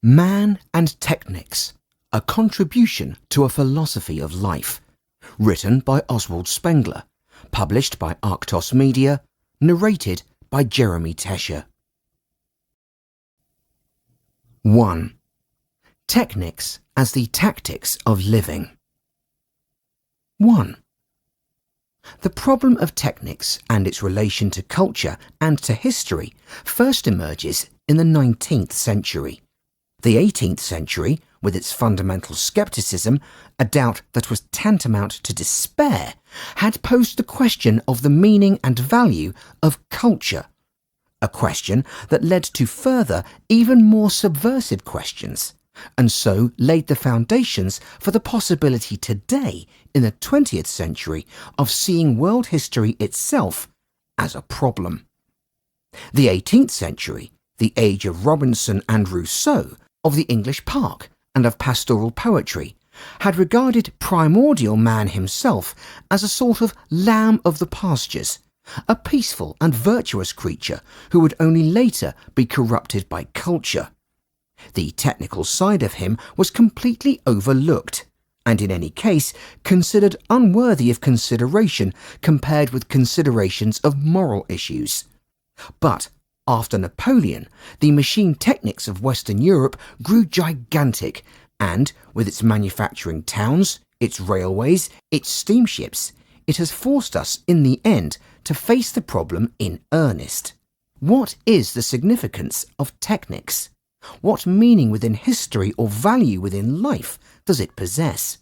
Man and Technics, a contribution to a philosophy of life, written by Oswald Spengler, published by Arctos Media, narrated by Jeremy Tesher. 1. Technics as the tactics of living. 1. The problem of technics and its relation to culture and to history first emerges in the 19th century. The 18th century, with its fundamental skepticism, a doubt that was tantamount to despair, had posed the question of the meaning and value of culture, a question that led to further, even more subversive questions, and so laid the foundations for the possibility today, in the 20th century, of seeing world history itself as a problem. The 18th century, the age of Robinson and Rousseau, of the English park and of pastoral poetry, had regarded primordial man himself as a sort of lamb of the pastures, a peaceful and virtuous creature who would only later be corrupted by culture. The technical side of him was completely overlooked, and in any case considered unworthy of consideration compared with considerations of moral issues. But after Napoleon, the machine technics of Western Europe grew gigantic, and with its manufacturing towns, its railways, its steamships, it has forced us in the end to face the problem in earnest. What is the significance of technics? What meaning within history or value within life does it possess?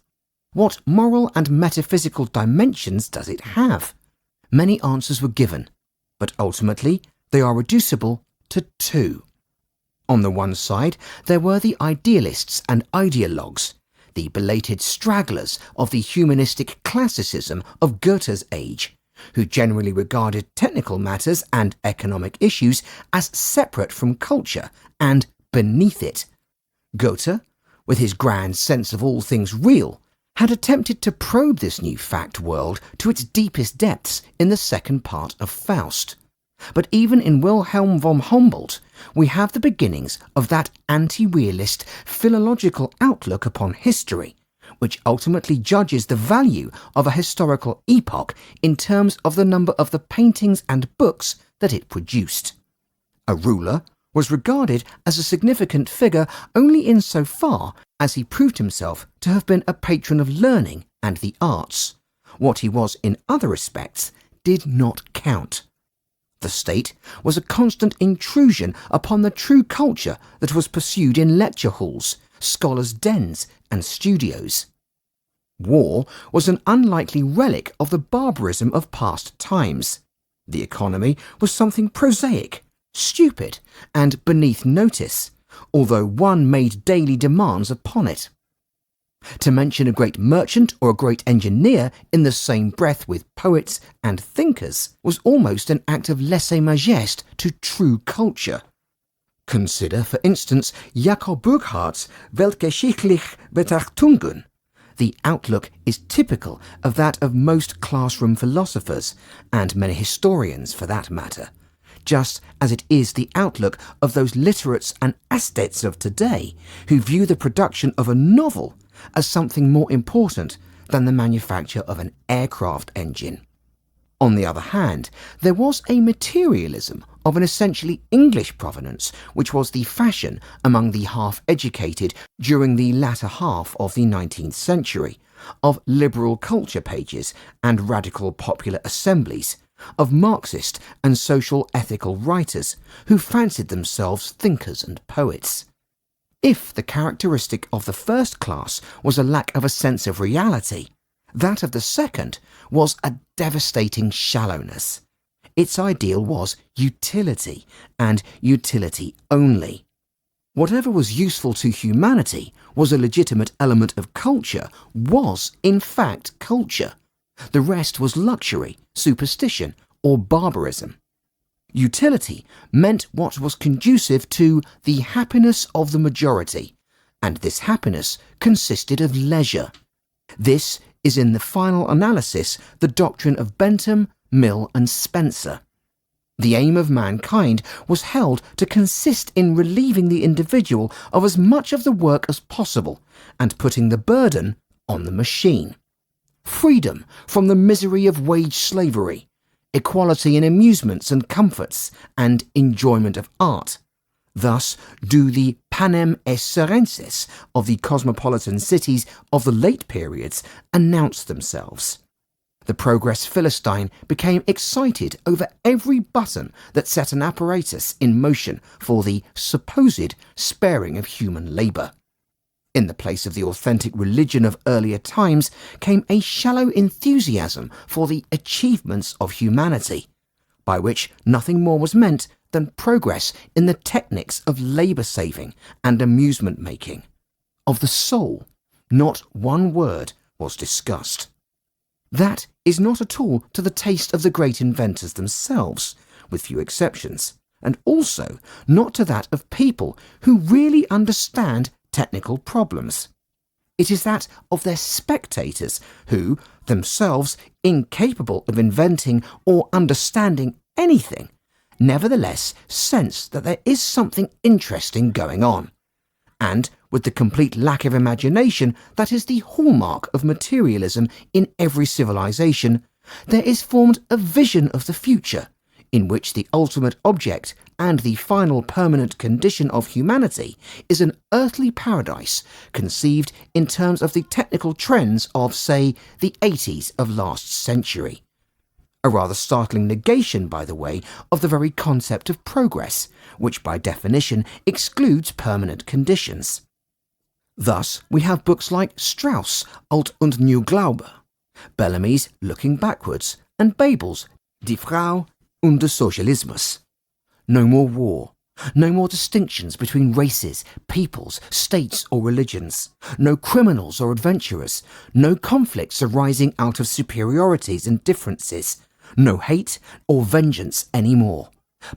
What moral and metaphysical dimensions does it have? Many answers were given, but ultimately they are reducible to two. On the one side, there were the idealists and ideologues, the belated stragglers of the humanistic classicism of Goethe's age, who generally regarded technical matters and economic issues as separate from culture and beneath it. Goethe, with his grand sense of all things real, had attempted to probe this new fact world to its deepest depths in the second part of Faust. But even in Wilhelm von Humboldt, we have the beginnings of that anti-realist philological outlook upon history, which ultimately judges the value of a historical epoch in terms of the number of the paintings and books that it produced. A ruler was regarded as a significant figure only insofar as he proved himself to have been a patron of learning and the arts. What he was in other respects did not count. The state was a constant intrusion upon the true culture that was pursued in lecture halls, scholars' dens, and studios. War was an unlikely relic of the barbarism of past times. The economy was something prosaic, stupid, and beneath notice, although one made daily demands upon it. To mention a great merchant or a great engineer in the same breath with poets and thinkers was almost an act of lèse-majesté to true culture. Consider, for instance, Jakob Burckhardt's weltgeschichtliche Betrachtungen. The outlook is typical of that of most classroom philosophers, and many historians for that matter, just as it is the outlook of those literates and aesthetes of today who view the production of a novel as something more important than the manufacture of an aircraft engine. On the other hand, there was a materialism of an essentially English provenance which was the fashion among the half-educated during the latter half of the 19th century, of liberal culture pages and radical popular assemblies, of Marxist and social ethical writers who fancied themselves thinkers and poets. If the characteristic of the first class was a lack of a sense of reality, that of the second was a devastating shallowness. Its ideal was utility, and utility only. Whatever was useful to humanity was a legitimate element of culture, was in fact culture. The rest was luxury, superstition, or barbarism. Utility meant what was conducive to the happiness of the majority, and this happiness consisted of leisure. This is in the final analysis the doctrine of Bentham, Mill and Spencer. The aim of mankind was held to consist in relieving the individual of as much of the work as possible and putting the burden on the machine. Freedom from the misery of wage slavery, equality in amusements and comforts, and enjoyment of art. Thus do the panem et circenses of the cosmopolitan cities of the late periods announce themselves. The progress Philistine became excited over every button that set an apparatus in motion for the supposed sparing of human labour. In the place of the authentic religion of earlier times came a shallow enthusiasm for the achievements of humanity, by which nothing more was meant than progress in the techniques of labour-saving and amusement-making. Of the soul, not one word was discussed. That is not at all to the taste of the great inventors themselves, with few exceptions, and also not to that of people who really understand technical problems. It is that of their spectators who, themselves incapable of inventing or understanding anything, nevertheless sense that there is something interesting going on, and with the complete lack of imagination that is the hallmark of materialism in every civilization, there is formed a vision of the future, in which the ultimate object and the final permanent condition of humanity is an earthly paradise conceived in terms of the technical trends of, say, the 80s of last century. A rather startling negation, by the way, of the very concept of progress, which by definition excludes permanent conditions. Thus, we have books like Strauss' Alt und New Glaube, Bellamy's Looking Backwards, and Babel's Die Frau und der Sozialismus. No more war, no more distinctions between races, peoples, states or religions, no criminals or adventurers, no conflicts arising out of superiorities and differences, no hate or vengeance any more,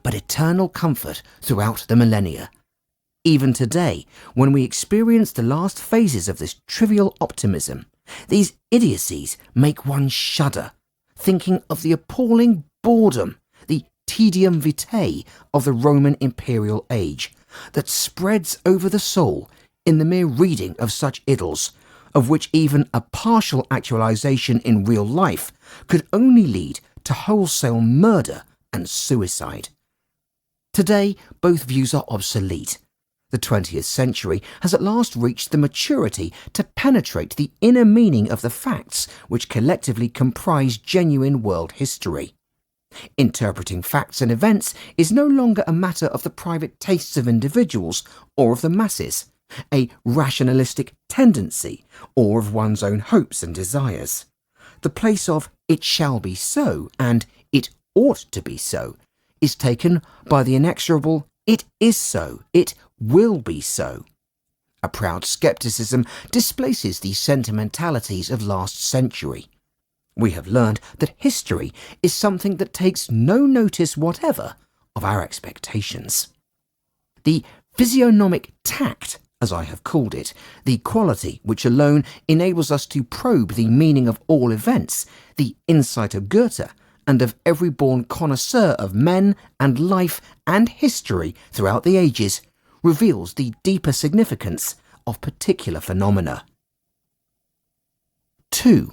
but eternal comfort throughout the millennia. Even today, when we experience the last phases of this trivial optimism, these idiocies make one shudder, thinking of the appalling boredom, the tedium vitae of the Roman imperial age, that spreads over the soul in the mere reading of such idylls, of which even a partial actualization in real life could only lead to wholesale murder and suicide. Today, both views are obsolete. The 20th century has at last reached the maturity to penetrate the inner meaning of the facts which collectively comprise genuine world history. Interpreting facts and events is no longer a matter of the private tastes of individuals or of the masses, a rationalistic tendency, or of one's own hopes and desires. The place of "it shall be so" and "it ought to be so" is taken by the inexorable "it is so, it will be so." A proud scepticism displaces the sentimentalities of last century. We have learned that history is something that takes no notice whatever of our expectations. The physiognomic tact, as I have called it, the quality which alone enables us to probe the meaning of all events, the insight of Goethe, and of every born connoisseur of men and life and history throughout the ages, reveals the deeper significance of particular phenomena. 2.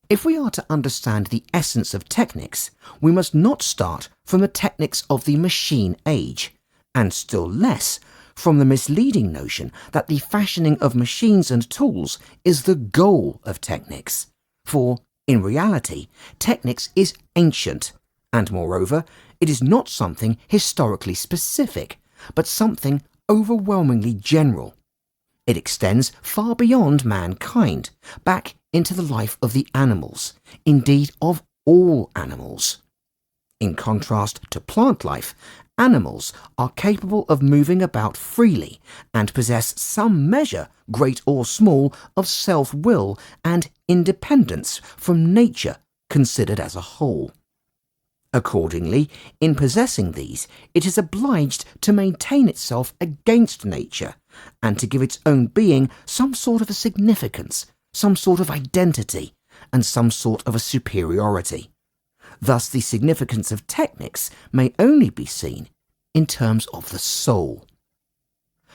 If we are to understand the essence of technics, we must not start from the technics of the machine age, and still less from the misleading notion that the fashioning of machines and tools is the goal of technics. For, in reality, technics is ancient, and moreover, it is not something historically specific, but something overwhelmingly general. It extends far beyond mankind, back into the life of the animals, indeed of all animals. In contrast to plant life, animals are capable of moving about freely and possess some measure, great or small, of self-will and independence from nature considered as a whole. Accordingly, in possessing these, it is obliged to maintain itself against nature and to give its own being some sort of a significance, some sort of identity, and some sort of a superiority. Thus, the significance of technics may only be seen in terms of the soul.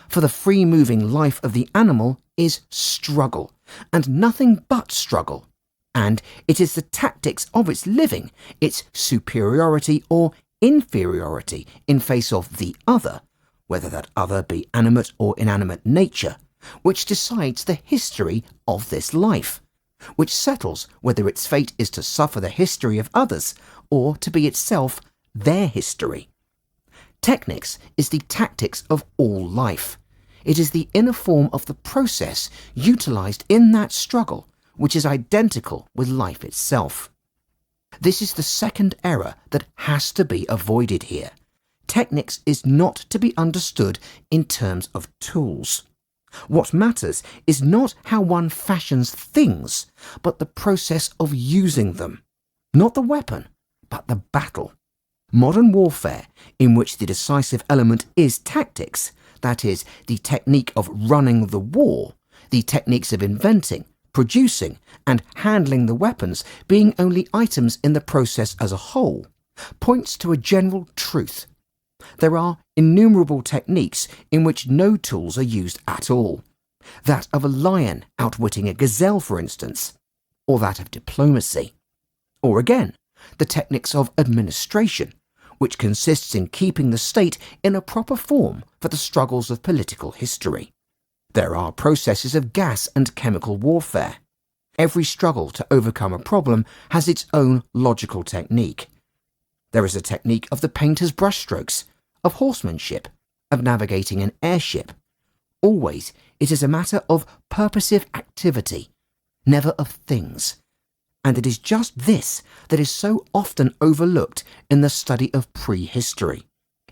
For the free-moving life of the animal is struggle, and nothing but struggle, and it is the tactics of its living, its superiority or inferiority in face of the other, whether that other be animate or inanimate nature, which decides the history of this life, which settles whether its fate is to suffer the history of others or to be itself their history. Technics is the tactics of all life. It is the inner form of the process utilized in that struggle, which is identical with life itself. This is the second error that has to be avoided here. Technics is not to be understood in terms of tools. What matters is not how one fashions things, but the process of using them. Not the weapon, but the battle. Modern warfare, in which the decisive element is tactics, that is, the technique of running the war, the techniques of inventing, producing, and handling the weapons being only items in the process as a whole, points to a general truth. There are innumerable techniques in which no tools are used at all. That of a lion outwitting a gazelle, for instance, or that of diplomacy. Or again, the techniques of administration, which consists in keeping the state in a proper form for the struggles of political history. There are processes of gas and chemical warfare. Every struggle to overcome a problem has its own logical technique. There is a technique of the painter's brushstrokes, of horsemanship, of navigating an airship. Always it is a matter of purposive activity, never of things. And it is just this that is so often overlooked in the study of prehistory,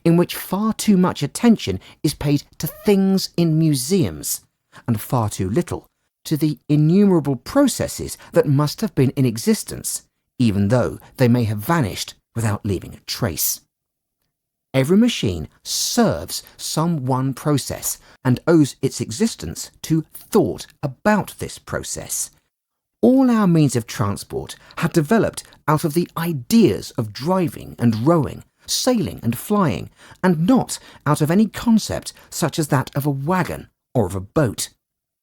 in which far too much attention is paid to things in museums, and far too little to the innumerable processes that must have been in existence, even though they may have vanished without leaving a trace. Every machine serves some one process and owes its existence to thought about this process. All our means of transport have developed out of the ideas of driving and rowing, sailing and flying, and not out of any concept such as that of a wagon or of a boat.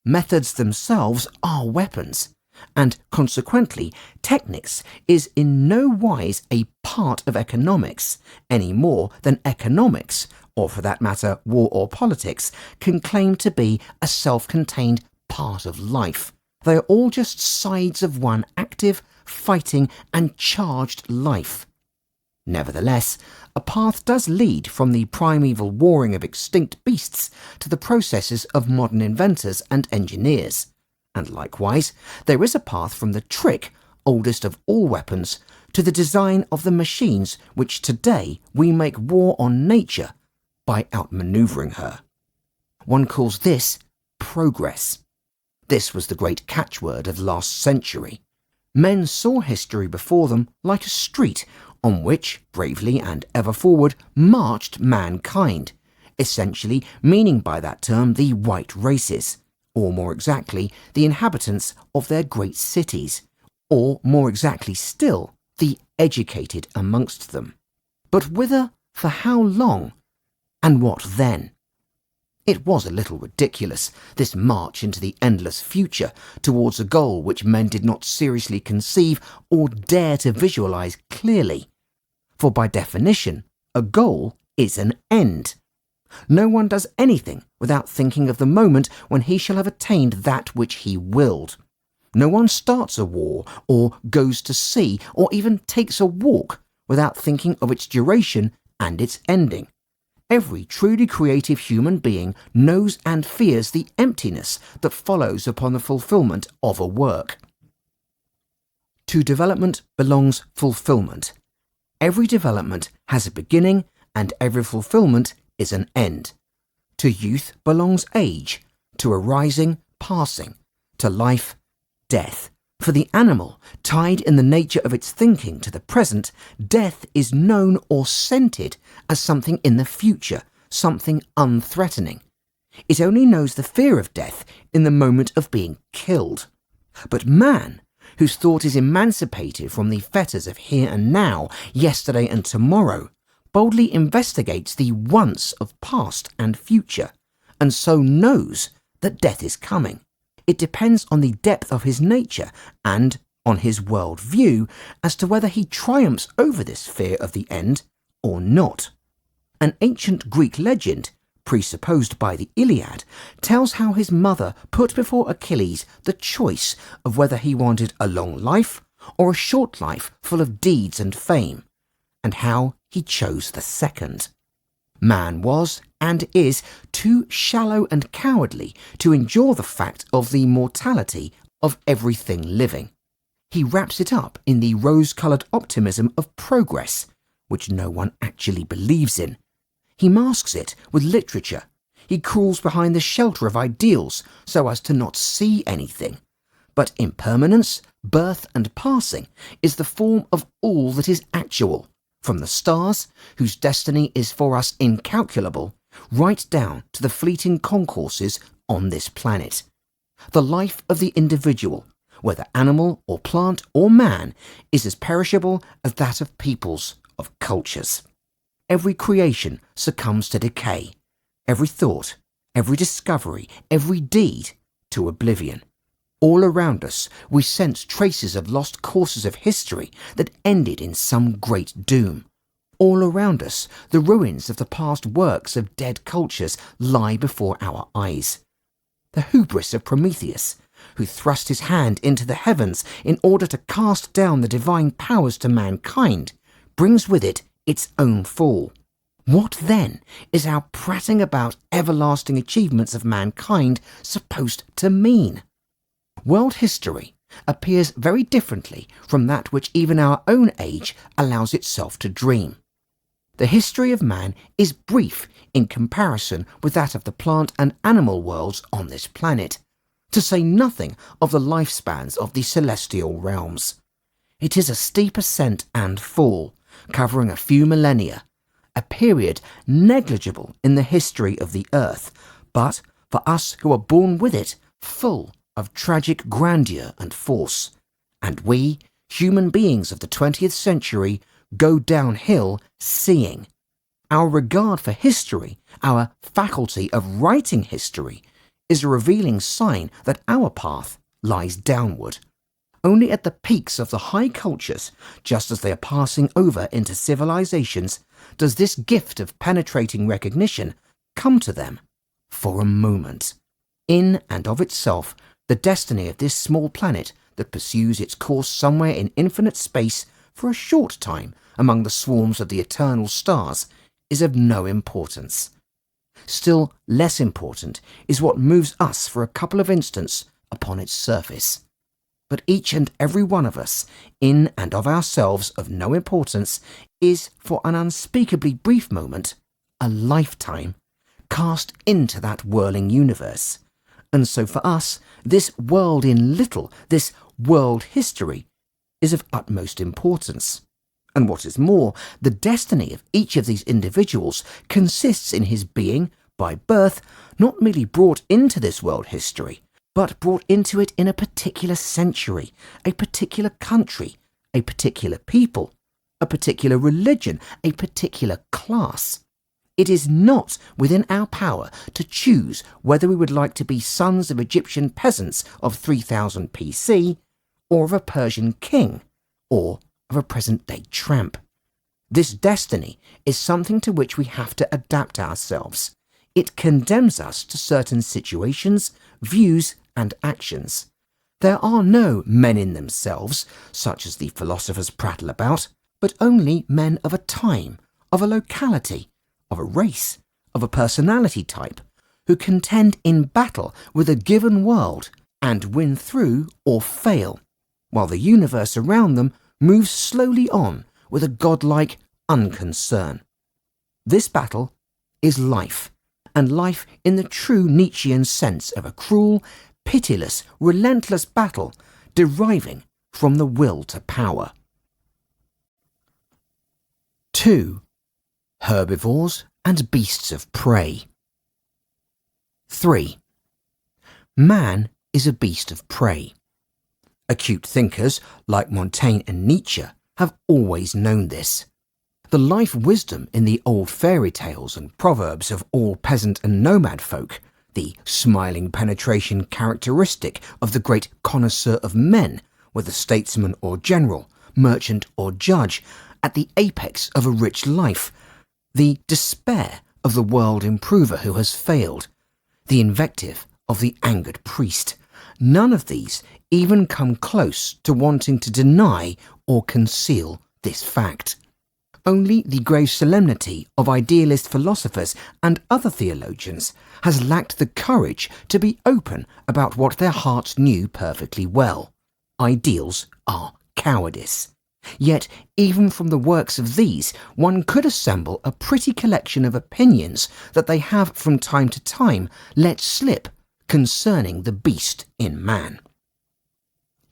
Methods themselves are weapons, and consequently technics is in no wise a part of economics, any more than economics, or for that matter war or politics, can claim to be a self-contained part of life. They are all just sides of one active, fighting and charged life. Nevertheless, a path does lead from the primeval warring of extinct beasts to the processes of modern inventors and engineers, and likewise there is a path from the trick, oldest of all weapons, to the design of the machines which today we make war on nature by outmanoeuvring her. One calls this progress. This was the great catchword of last century. Men saw history before them like a street on which, bravely and ever forward, marched mankind, essentially meaning by that term the white races, or more exactly, the inhabitants of their great cities, or more exactly still, the educated amongst them. But whither, for how long, and what then? It was a little ridiculous, this march into the endless future towards a goal which men did not seriously conceive or dare to visualize clearly. For by definition, a goal is an end. No one does anything without thinking of the moment when he shall have attained that which he willed. No one starts a war, or goes to sea, or even takes a walk without thinking of its duration and its ending. Every truly creative human being knows and fears the emptiness that follows upon the fulfillment of a work. To development belongs fulfillment. Every development has a beginning, and every fulfillment is an end. To youth belongs age, to arising, passing, to life, death. For the animal, tied in the nature of its thinking to the present, death is known or scented as something in the future, something unthreatening. It only knows the fear of death in the moment of being killed. But man whose thought is emancipated from the fetters of here and now, yesterday and tomorrow, boldly investigates the once of past and future, and so knows that death is coming. It depends on the depth of his nature and on his world view as to whether he triumphs over this fear of the end or not. An ancient Greek legend, presupposed by the Iliad, tells how his mother put before Achilles the choice of whether he wanted a long life or a short life full of deeds and fame, and how he chose the second. Man was, and is, too shallow and cowardly to endure the fact of the mortality of everything living. He wraps it up in the rose-coloured optimism of progress, which no one actually believes in. He masks it with literature. He crawls behind the shelter of ideals so as to not see anything. But impermanence, birth and passing is the form of all that is actual, from the stars, whose destiny is for us incalculable, right down to the fleeting concourses on this planet. The life of the individual, whether animal or plant or man, is as perishable as that of peoples, of cultures. Every creation succumbs to decay, every thought, every discovery, every deed to oblivion. All around us we sense traces of lost courses of history that ended in some great doom. All around us the ruins of the past works of dead cultures lie before our eyes. The hubris of Prometheus, who thrust his hand into the heavens in order to cast down the divine powers to mankind, brings with it its own fall. What then is our prating about everlasting achievements of mankind supposed to mean? World history appears very differently from that which even our own age allows itself to dream. The history of man is brief in comparison with that of the plant and animal worlds on this planet, to say nothing of the lifespans of the celestial realms. It is a steep ascent and fall, covering a few millennia, a period negligible in the history of the earth, but, for us who are born with it, full of tragic grandeur and force. And we, human beings of the 20th century, go downhill seeing. Our regard for history, our faculty of writing history, is a revealing sign that our path lies downward. Only at the peaks of the high cultures, just as they are passing over into civilizations, does this gift of penetrating recognition come to them for a moment. In and of itself, the destiny of this small planet that pursues its course somewhere in infinite space for a short time among the swarms of the eternal stars is of no importance. Still less important is what moves us for a couple of instants upon its surface. But each and every one of us, in and of ourselves of no importance, is for an unspeakably brief moment, a lifetime, cast into that whirling universe. And so for us, this world in little, this world history, is of utmost importance. And what is more, the destiny of each of these individuals consists in his being, by birth, not merely brought into this world history, but brought into it in a particular century, a particular country, a particular people, a particular religion, a particular class. It is not within our power to choose whether we would like to be sons of Egyptian peasants of 3000 PC, or of a Persian king, or of a present-day tramp. This destiny is something to which we have to adapt ourselves. It condemns us to certain situations, views, and actions. There are no men in themselves, such as the philosophers prattle about, but only men of a time, of a locality, of a race, of a personality type, who contend in battle with a given world and win through or fail, while the universe around them moves slowly on with a godlike unconcern. This battle is life, and life in the true Nietzschean sense of a cruel, pitiless, relentless battle deriving from the will to power. 2. Herbivores and beasts of prey. 3. Man is a beast of prey. Acute thinkers like Montaigne and Nietzsche have always known this. The life wisdom in the old fairy tales and proverbs of all peasant and nomad folk, the smiling penetration characteristic of the great connoisseur of men, whether statesman or general, merchant or judge, at the apex of a rich life, the despair of the world improver who has failed, the invective of the angered priest, none of these even come close to wanting to deny or conceal this fact. Only the grave solemnity of idealist philosophers and other theologians has lacked the courage to be open about what their hearts knew perfectly well. Ideals are cowardice. Yet, even from the works of these, one could assemble a pretty collection of opinions that they have from time to time let slip concerning the beast in man.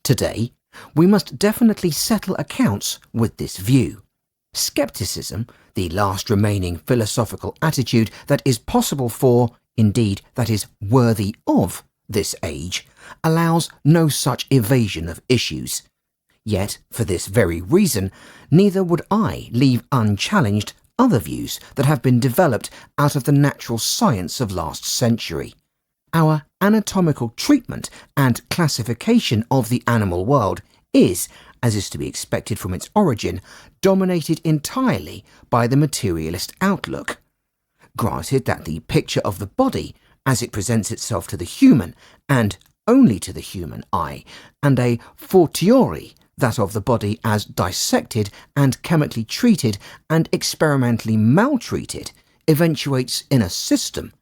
Today, we must definitely settle accounts with this view. Skepticism, the last remaining philosophical attitude that is possible for, indeed that is worthy of, this age, allows no such evasion of issues. Yet, for this very reason, neither would I leave unchallenged other views that have been developed out of the natural science of last century. Our anatomical treatment and classification of the animal world is, as is to be expected from its origin, dominated entirely by the materialist outlook. Granted that the picture of the body, as it presents itself to the human, and only to the human eye, and a fortiori that of the body as dissected and chemically treated and experimentally maltreated, eventuates in a system,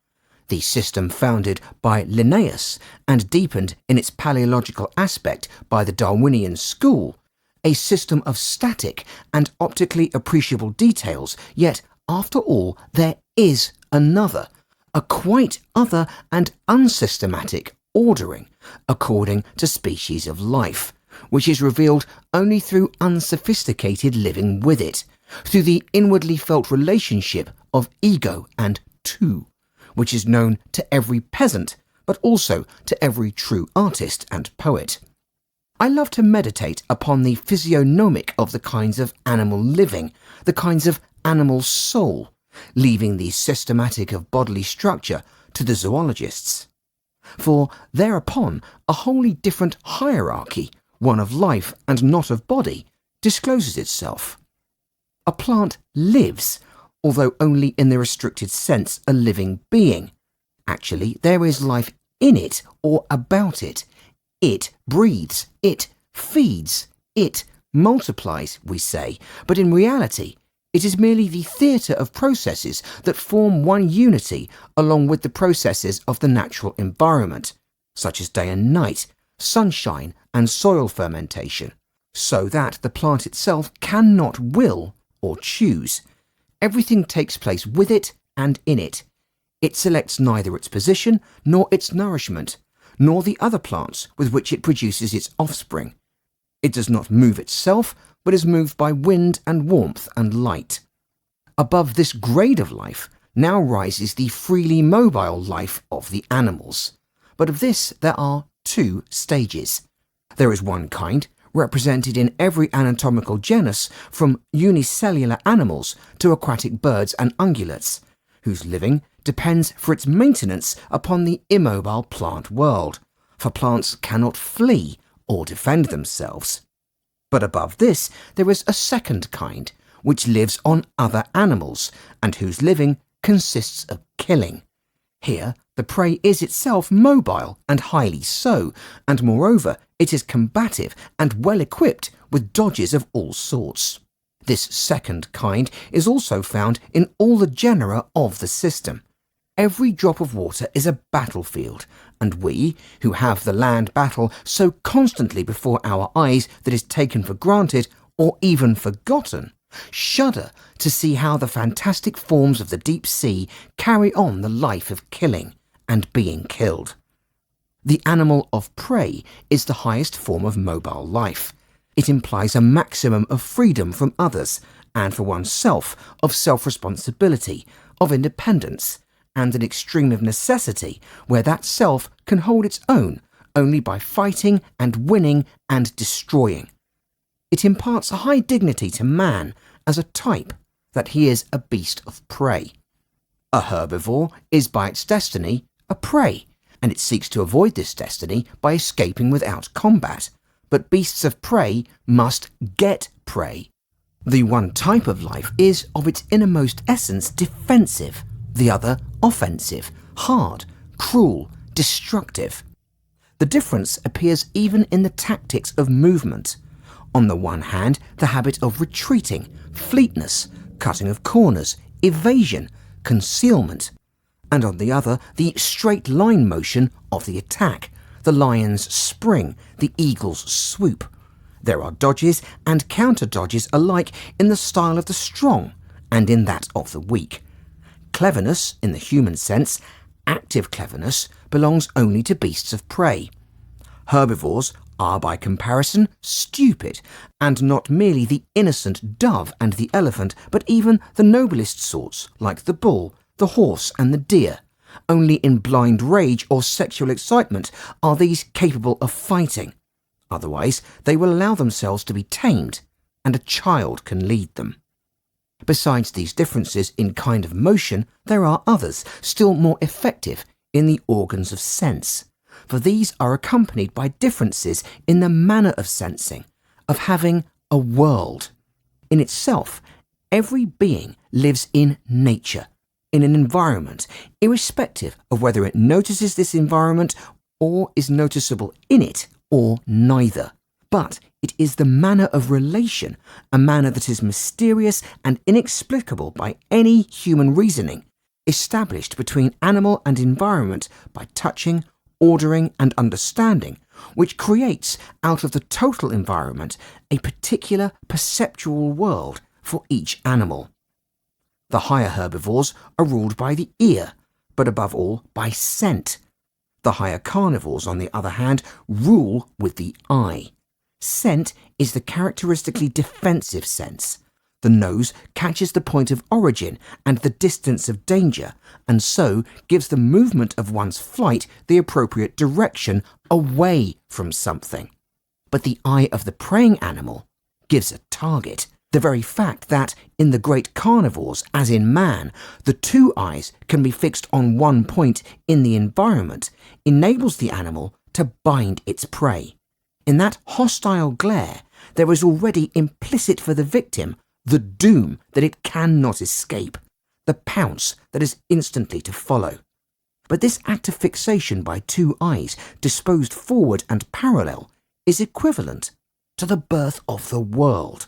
the system founded by Linnaeus and deepened in its paleological aspect by the Darwinian school, a system of static and optically appreciable details, yet, after all, there is another, a quite other and unsystematic ordering, according to species of life, which is revealed only through unsophisticated living with it, through the inwardly felt relationship of ego and two, which is known to every peasant, but also to every true artist and poet. I love to meditate upon the physiognomic of the kinds of animal living, the kinds of animal soul, leaving the systematic of bodily structure to the zoologists. For thereupon a wholly different hierarchy, one of life and not of body, discloses itself. A plant lives, although only in the restricted sense a living being. Actually, there is life in it or about it. It breathes, it feeds, it multiplies, we say, but in reality, it is merely the theatre of processes that form one unity along with the processes of the natural environment, such as day and night, sunshine and soil fermentation, so that the plant itself cannot will or choose. Everything takes place with it and in it. It selects neither its position nor its nourishment, nor the other plants with which it produces its offspring. It does not move itself, but is moved by wind and warmth and light. Above this grade of life now rises the freely mobile life of the animals. But of this there are two stages. There is one kind, represented in every anatomical genus from unicellular animals to aquatic birds and ungulates, whose living depends for its maintenance upon the immobile plant world, for plants cannot flee or defend themselves. But above this there is a second kind, which lives on other animals, and whose living consists of killing. Here the prey is itself mobile and highly so, and moreover it is combative and well equipped with dodges of all sorts. This second kind is also found in all the genera of the system. Every drop of water is a battlefield, and we, who have the land battle so constantly before our eyes that is taken for granted or even forgotten, shudder to see how the fantastic forms of the deep sea carry on the life of killing and being killed. The animal of prey is the highest form of mobile life. It implies a maximum of freedom from others, and for oneself, of self-responsibility, of independence, and an extreme of necessity where that self can hold its own only by fighting and winning and destroying. It imparts a high dignity to man as a type, that he is a beast of prey. A herbivore is by its destiny a prey, and it seeks to avoid this destiny by escaping without combat. But beasts of prey must get prey. The one type of life is, of its innermost essence, defensive, the other offensive, hard, cruel, destructive. The difference appears even in the tactics of movement. On the one hand, the habit of retreating, fleetness, cutting of corners, evasion, concealment, and on the other, the straight line motion of the attack, the lion's spring, the eagle's swoop. There are dodges and counter-dodges alike in the style of the strong and in that of the weak. Cleverness, in the human sense, active cleverness, belongs only to beasts of prey. Herbivores are by comparison stupid, and not merely the innocent dove and the elephant, but even the noblest sorts, like the bull, the horse and the deer. Only in blind rage or sexual excitement are these capable of fighting. Otherwise, they will allow themselves to be tamed, and a child can lead them. Besides these differences in kind of motion, there are others, still more effective, in the organs of sense. For these are accompanied by differences in the manner of sensing, of having a world. In itself, every being lives in nature, in an environment, irrespective of whether it notices this environment or is noticeable in it, or neither. But it is the manner of relation, a manner that is mysterious and inexplicable by any human reasoning, established between animal and environment by touching, ordering and understanding, which creates out of the total environment a particular perceptual world for each animal. The higher herbivores are ruled by the ear, but above all by scent. The higher carnivores, on the other hand, rule with the eye. Scent is the characteristically defensive sense. The nose catches the point of origin and the distance of danger, and so gives the movement of one's flight the appropriate direction away from something. But the eye of the preying animal gives a target. The very fact that, in the great carnivores, as in man, the two eyes can be fixed on one point in the environment enables the animal to bind its prey. In that hostile glare, there is already implicit for the victim the doom that it cannot escape, the pounce that is instantly to follow. But this act of fixation by two eyes, disposed forward and parallel, is equivalent to the birth of the world,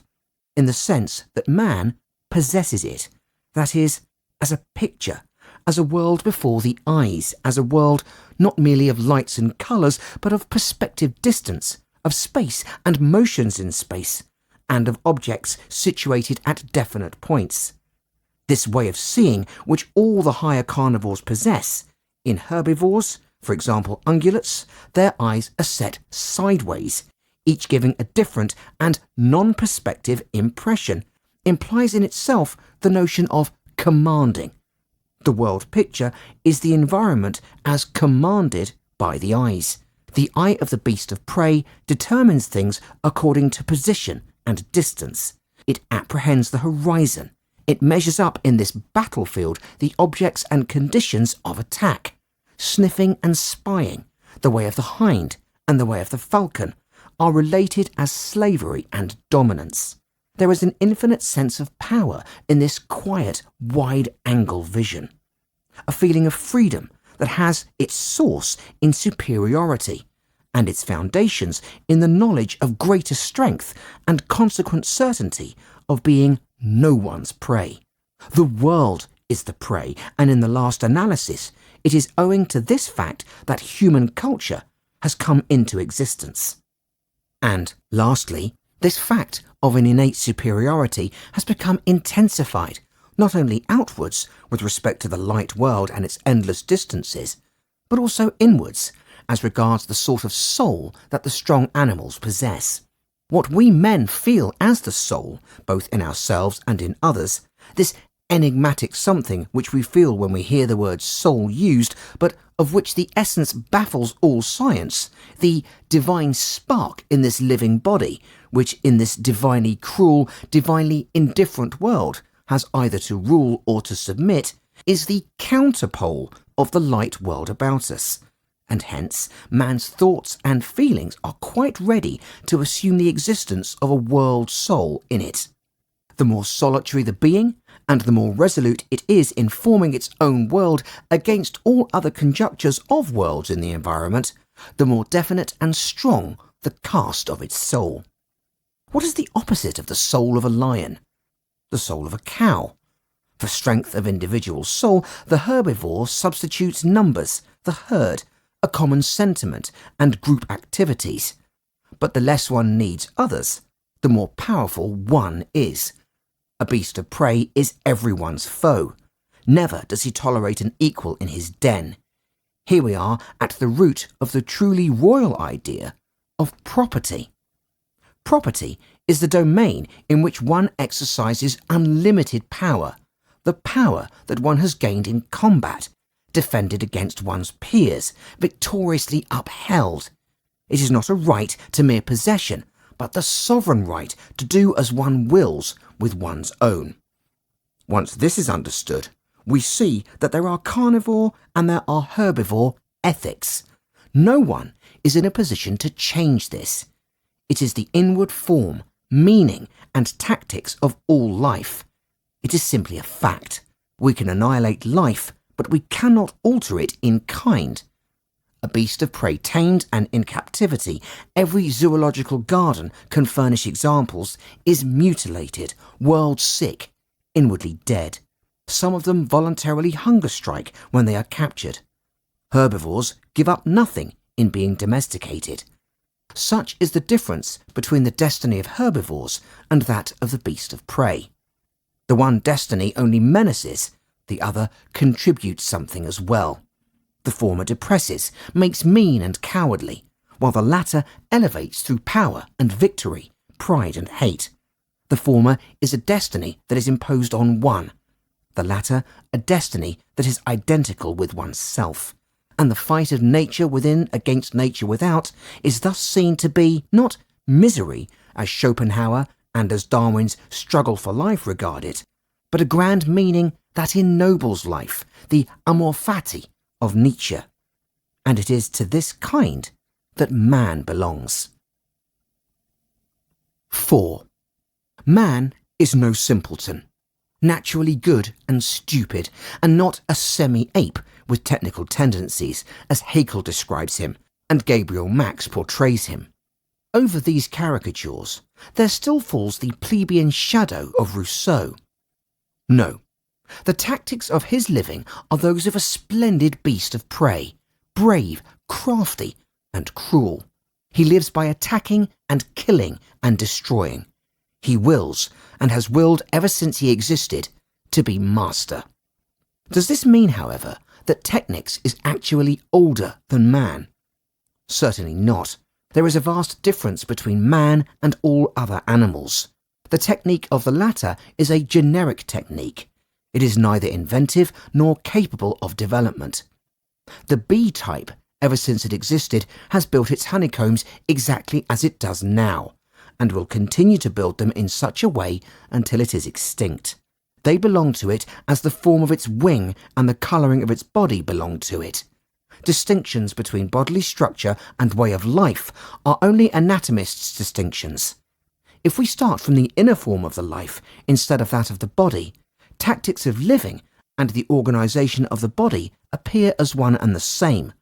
in the sense that man possesses it, that is, as a picture, as a world before the eyes, as a world not merely of lights and colours, but of perspective distance, of space and motions in space, and of objects situated at definite points. This way of seeing, which all the higher carnivores possess, in herbivores, for example ungulates, their eyes are set sideways, each giving a different and non-perspective impression, implies in itself the notion of commanding. The world picture is the environment as commanded by the eyes. The eye of the beast of prey determines things according to position and distance. It apprehends the horizon. It measures up in this battlefield the objects and conditions of attack. Sniffing and spying, the way of the hind and the way of the falcon, are related as slavery and dominance. There is an infinite sense of power in this quiet, wide-angle vision. A feeling of freedom that has its source in superiority, and its foundations in the knowledge of greater strength and consequent certainty of being no one's prey. The world is the prey, and in the last analysis, it is owing to this fact that human culture has come into existence. And lastly, this fact of an innate superiority has become intensified, not only outwards with respect to the light world and its endless distances, but also inwards as regards the sort of soul that the strong animals possess. What we men feel as the soul, both in ourselves and in others, this enigmatic something which we feel when we hear the word soul used, but of which the essence baffles all science, the divine spark in this living body, which in this divinely cruel, divinely indifferent world has either to rule or to submit, is the counterpole of the light world about us, and hence man's thoughts and feelings are quite ready to assume the existence of a world soul in it. The more solitary the being, and the more resolute it is in forming its own world against all other conjunctures of worlds in the environment, the more definite and strong the cast of its soul. What is the opposite of the soul of a lion? The soul of a cow. For strength of individual soul, the herbivore substitutes numbers, the herd, a common sentiment, and group activities. But the less one needs others, the more powerful one is. A beast of prey is everyone's foe. Never does he tolerate an equal in his den. Here we are at the root of the truly royal idea of property. Property is the domain in which one exercises unlimited power, the power that one has gained in combat, defended against one's peers, victoriously upheld. It is not a right to mere possession, but the sovereign right to do as one wills with one's own. Once this is understood, we see that there are carnivore and there are herbivore ethics. No one is in a position to change this. It is the inward form, meaning, and tactics of all life. It is simply a fact. We can annihilate life, but we cannot alter it in kind. A beast of prey tamed and in captivity, every zoological garden can furnish examples, is mutilated, world sick, inwardly dead. Some of them voluntarily hunger strike when they are captured. Herbivores give up nothing in being domesticated. Such is the difference between the destiny of herbivores and that of the beast of prey. The one destiny only menaces, the other contributes something as well. The former depresses, makes mean and cowardly, while the latter elevates through power and victory, pride and hate. The former is a destiny that is imposed on one, the latter a destiny that is identical with oneself. And the fight of nature within against nature without is thus seen to be not misery, as Schopenhauer and as Darwin's struggle for life regard it, but a grand meaning that ennobles life, the amor fati of Nietzsche. And it is to this kind that man belongs. 4. Man is no simpleton, naturally good and stupid, and not a semi-ape with technical tendencies, as Haeckel describes him, and Gabriel Max portrays him. Over these caricatures, there still falls the plebeian shadow of Rousseau. No, the tactics of his living are those of a splendid beast of prey, brave, crafty, and cruel. He lives by attacking and killing and destroying. He wills, and has willed ever since he existed, to be master. Does this mean, however, that Technics is actually older than man? Certainly not. There is a vast difference between man and all other animals. The technique of the latter is a generic technique. It is neither inventive nor capable of development. The bee type, ever since it existed, has built its honeycombs exactly as it does now, and will continue to build them in such a way until it is extinct. They belong to it as the form of its wing and the colouring of its body belong to it. Distinctions between bodily structure and way of life are only anatomists' distinctions. If we start from the inner form of the life instead of that of the body, tactics of living and the organisation of the body appear as one and the same,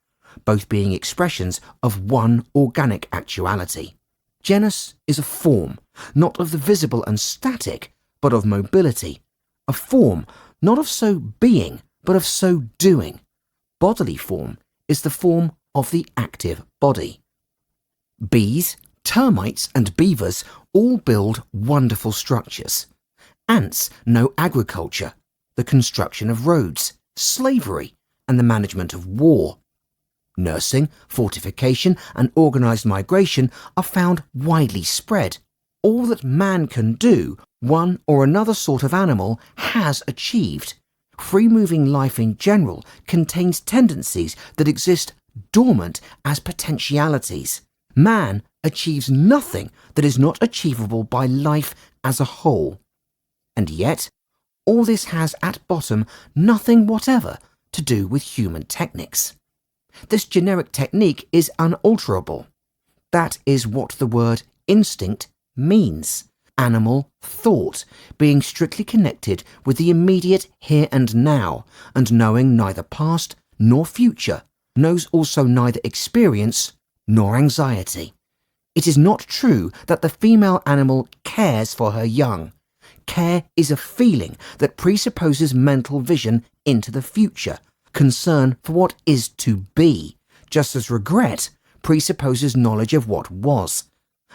both being expressions of one organic actuality. Genus is a form, not of the visible and static, but of mobility. A form, not of so being, but of so doing. Bodily form is the form of the active body. Bees, termites and beavers all build wonderful structures. Ants know agriculture, the construction of roads, slavery, and the management of war. Nursing, fortification, and organised migration are found widely spread. All that man can do one or another sort of animal has achieved. Free-moving life in general contains tendencies that exist dormant as potentialities. Man achieves nothing that is not achievable by life as a whole. And yet, all this has at bottom nothing whatever to do with human technics. This generic technique is unalterable. That is what the word instinct means. Animal thought, being strictly connected with the immediate here and now, and knowing neither past nor future, knows also neither experience nor anxiety. It is not true that the female animal cares for her young. Care is a feeling that presupposes mental vision into the future, concern for what is to be, just as regret presupposes knowledge of what was.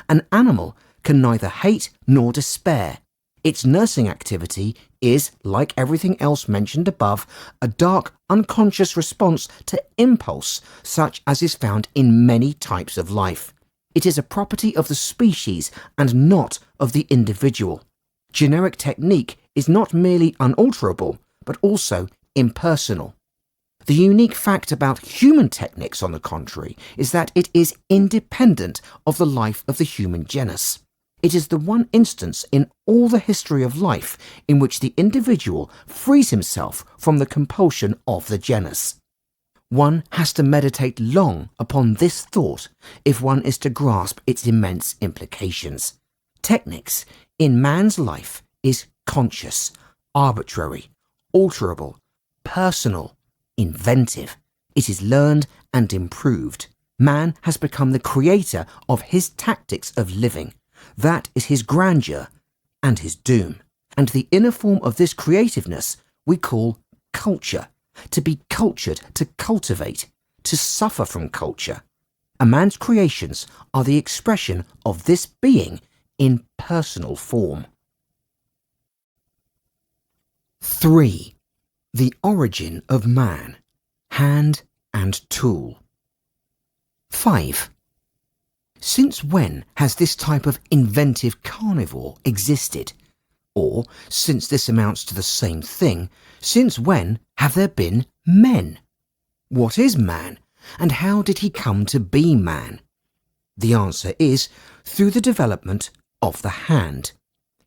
An animal can neither hate nor despair. Its nursing activity is, like everything else mentioned above, a dark, unconscious response to impulse, such as is found in many types of life. It is a property of the species and not of the individual. Generic technique is not merely unalterable, but also impersonal. The unique fact about human techniques, on the contrary, is that it is independent of the life of the human genus. It is the one instance in all the history of life in which the individual frees himself from the compulsion of the genus. One has to meditate long upon this thought if one is to grasp its immense implications. Technics in man's life is conscious, arbitrary, alterable, personal, inventive. It is learned and improved. Man has become the creator of his tactics of living. That is his grandeur and his doom. And the inner form of this creativeness we call culture. To be cultured, to cultivate, to suffer from culture. A man's creations are the expression of this being in personal form. 3. The origin of man, hand and tool. 5. Since when has this type of inventive carnivore existed? Or, since this amounts to the same thing, since when have there been men? What is man, and how did he come to be man? The answer is through the development of the hand.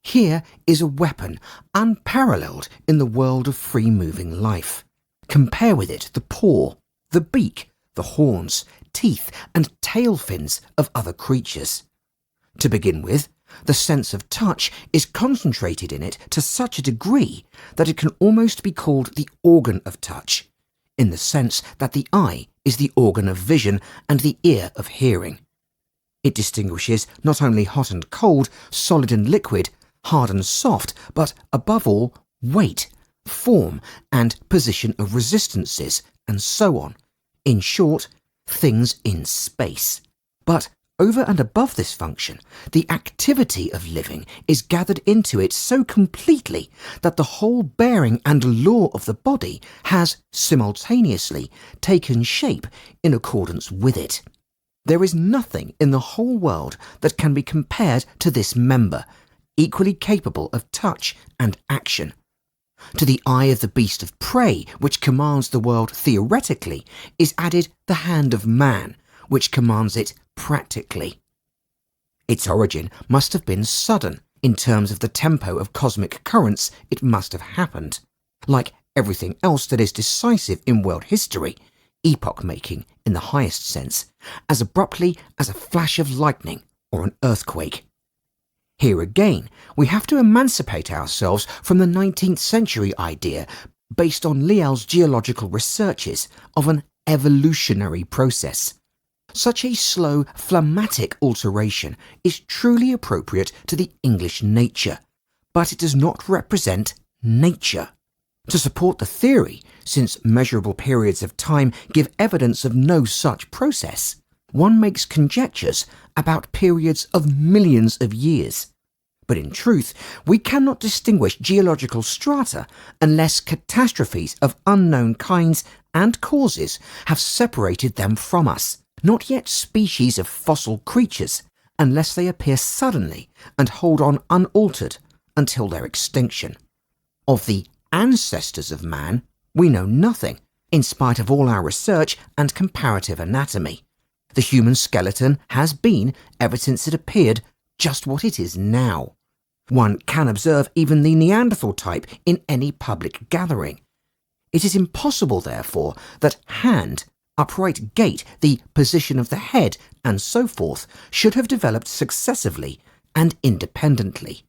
Here is a weapon unparalleled in the world of free-moving life. Compare with it the paw, the beak, the horns, teeth and tail fins of other creatures. To begin with, the sense of touch is concentrated in it to such a degree that it can almost be called the organ of touch, in the sense that the eye is the organ of vision and the ear of hearing. It distinguishes not only hot and cold, solid and liquid, hard and soft, but above all, weight, form and position of resistances, and so on. In short, things in space. But over and above this function, the activity of living is gathered into it so completely that the whole bearing and law of the body has simultaneously taken shape in accordance with it. There is nothing in the whole world that can be compared to this member, equally capable of touch and action. To the eye of the beast of prey, which commands the world theoretically, is added the hand of man, which commands it practically. Its origin must have been sudden. In terms of the tempo of cosmic currents, it must have happened. Like everything else that is decisive in world history, epoch-making in the highest sense, as abruptly as a flash of lightning or an earthquake. Here again, we have to emancipate ourselves from the 19th century idea, based on Lyell's geological researches, of an evolutionary process. Such a slow, phlegmatic alteration is truly appropriate to the English nature, but it does not represent nature. To support the theory, since measurable periods of time give evidence of no such process, one makes conjectures about periods of millions of years. But in truth, we cannot distinguish geological strata unless catastrophes of unknown kinds and causes have separated them from us, not yet species of fossil creatures, unless they appear suddenly and hold on unaltered, until their extinction. Of the ancestors of man, we know nothing, in spite of all our research and comparative anatomy. The human skeleton has been, ever since it appeared, just what it is now. One can observe even the Neanderthal type in any public gathering. It is impossible, therefore, that hand, upright gait, the position of the head, and so forth, should have developed successively and independently.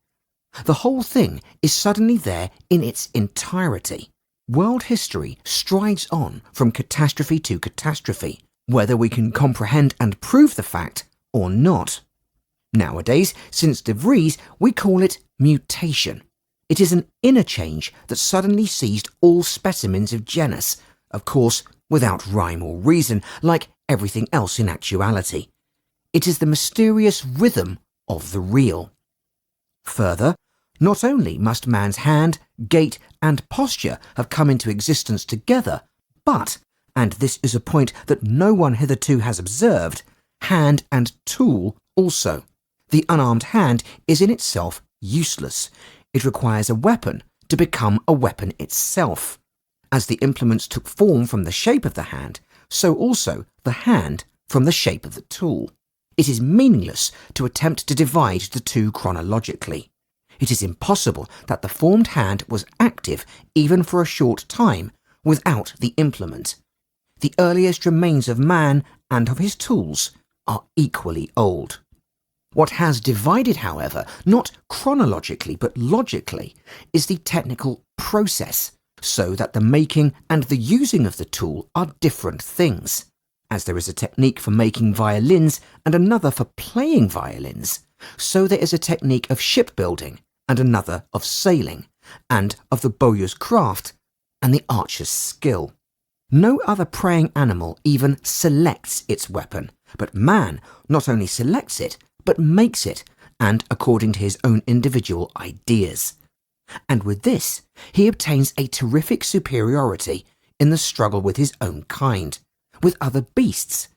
The whole thing is suddenly there in its entirety. World history strides on from catastrophe to catastrophe, whether we can comprehend and prove the fact or not. Nowadays, since De Vries, we call it mutation. It is an inner change that suddenly seized all specimens of genus, of course, without rhyme or reason, like everything else in actuality. It is the mysterious rhythm of the real. Further, not only must man's hand, gait, and posture have come into existence together, but, and this is a point that no one hitherto has observed, hand and tool also. The unarmed hand is in itself useless. It requires a weapon to become a weapon itself. As the implements took form from the shape of the hand, so also the hand from the shape of the tool. It is meaningless to attempt to divide the two chronologically. It is impossible that the formed hand was active even for a short time without the implement. The earliest remains of man and of his tools are equally old. What has divided, however, not chronologically but logically, is the technical process, so that the making and the using of the tool are different things. As there is a technique for making violins and another for playing violins, so there is a technique of shipbuilding and another of sailing, and of the bowyer's craft and the archer's skill. No other preying animal even selects its weapon, but man not only selects it, but makes it, and according to his own individual ideas. And with this, he obtains a terrific superiority in the struggle with his own kind, with other beasts,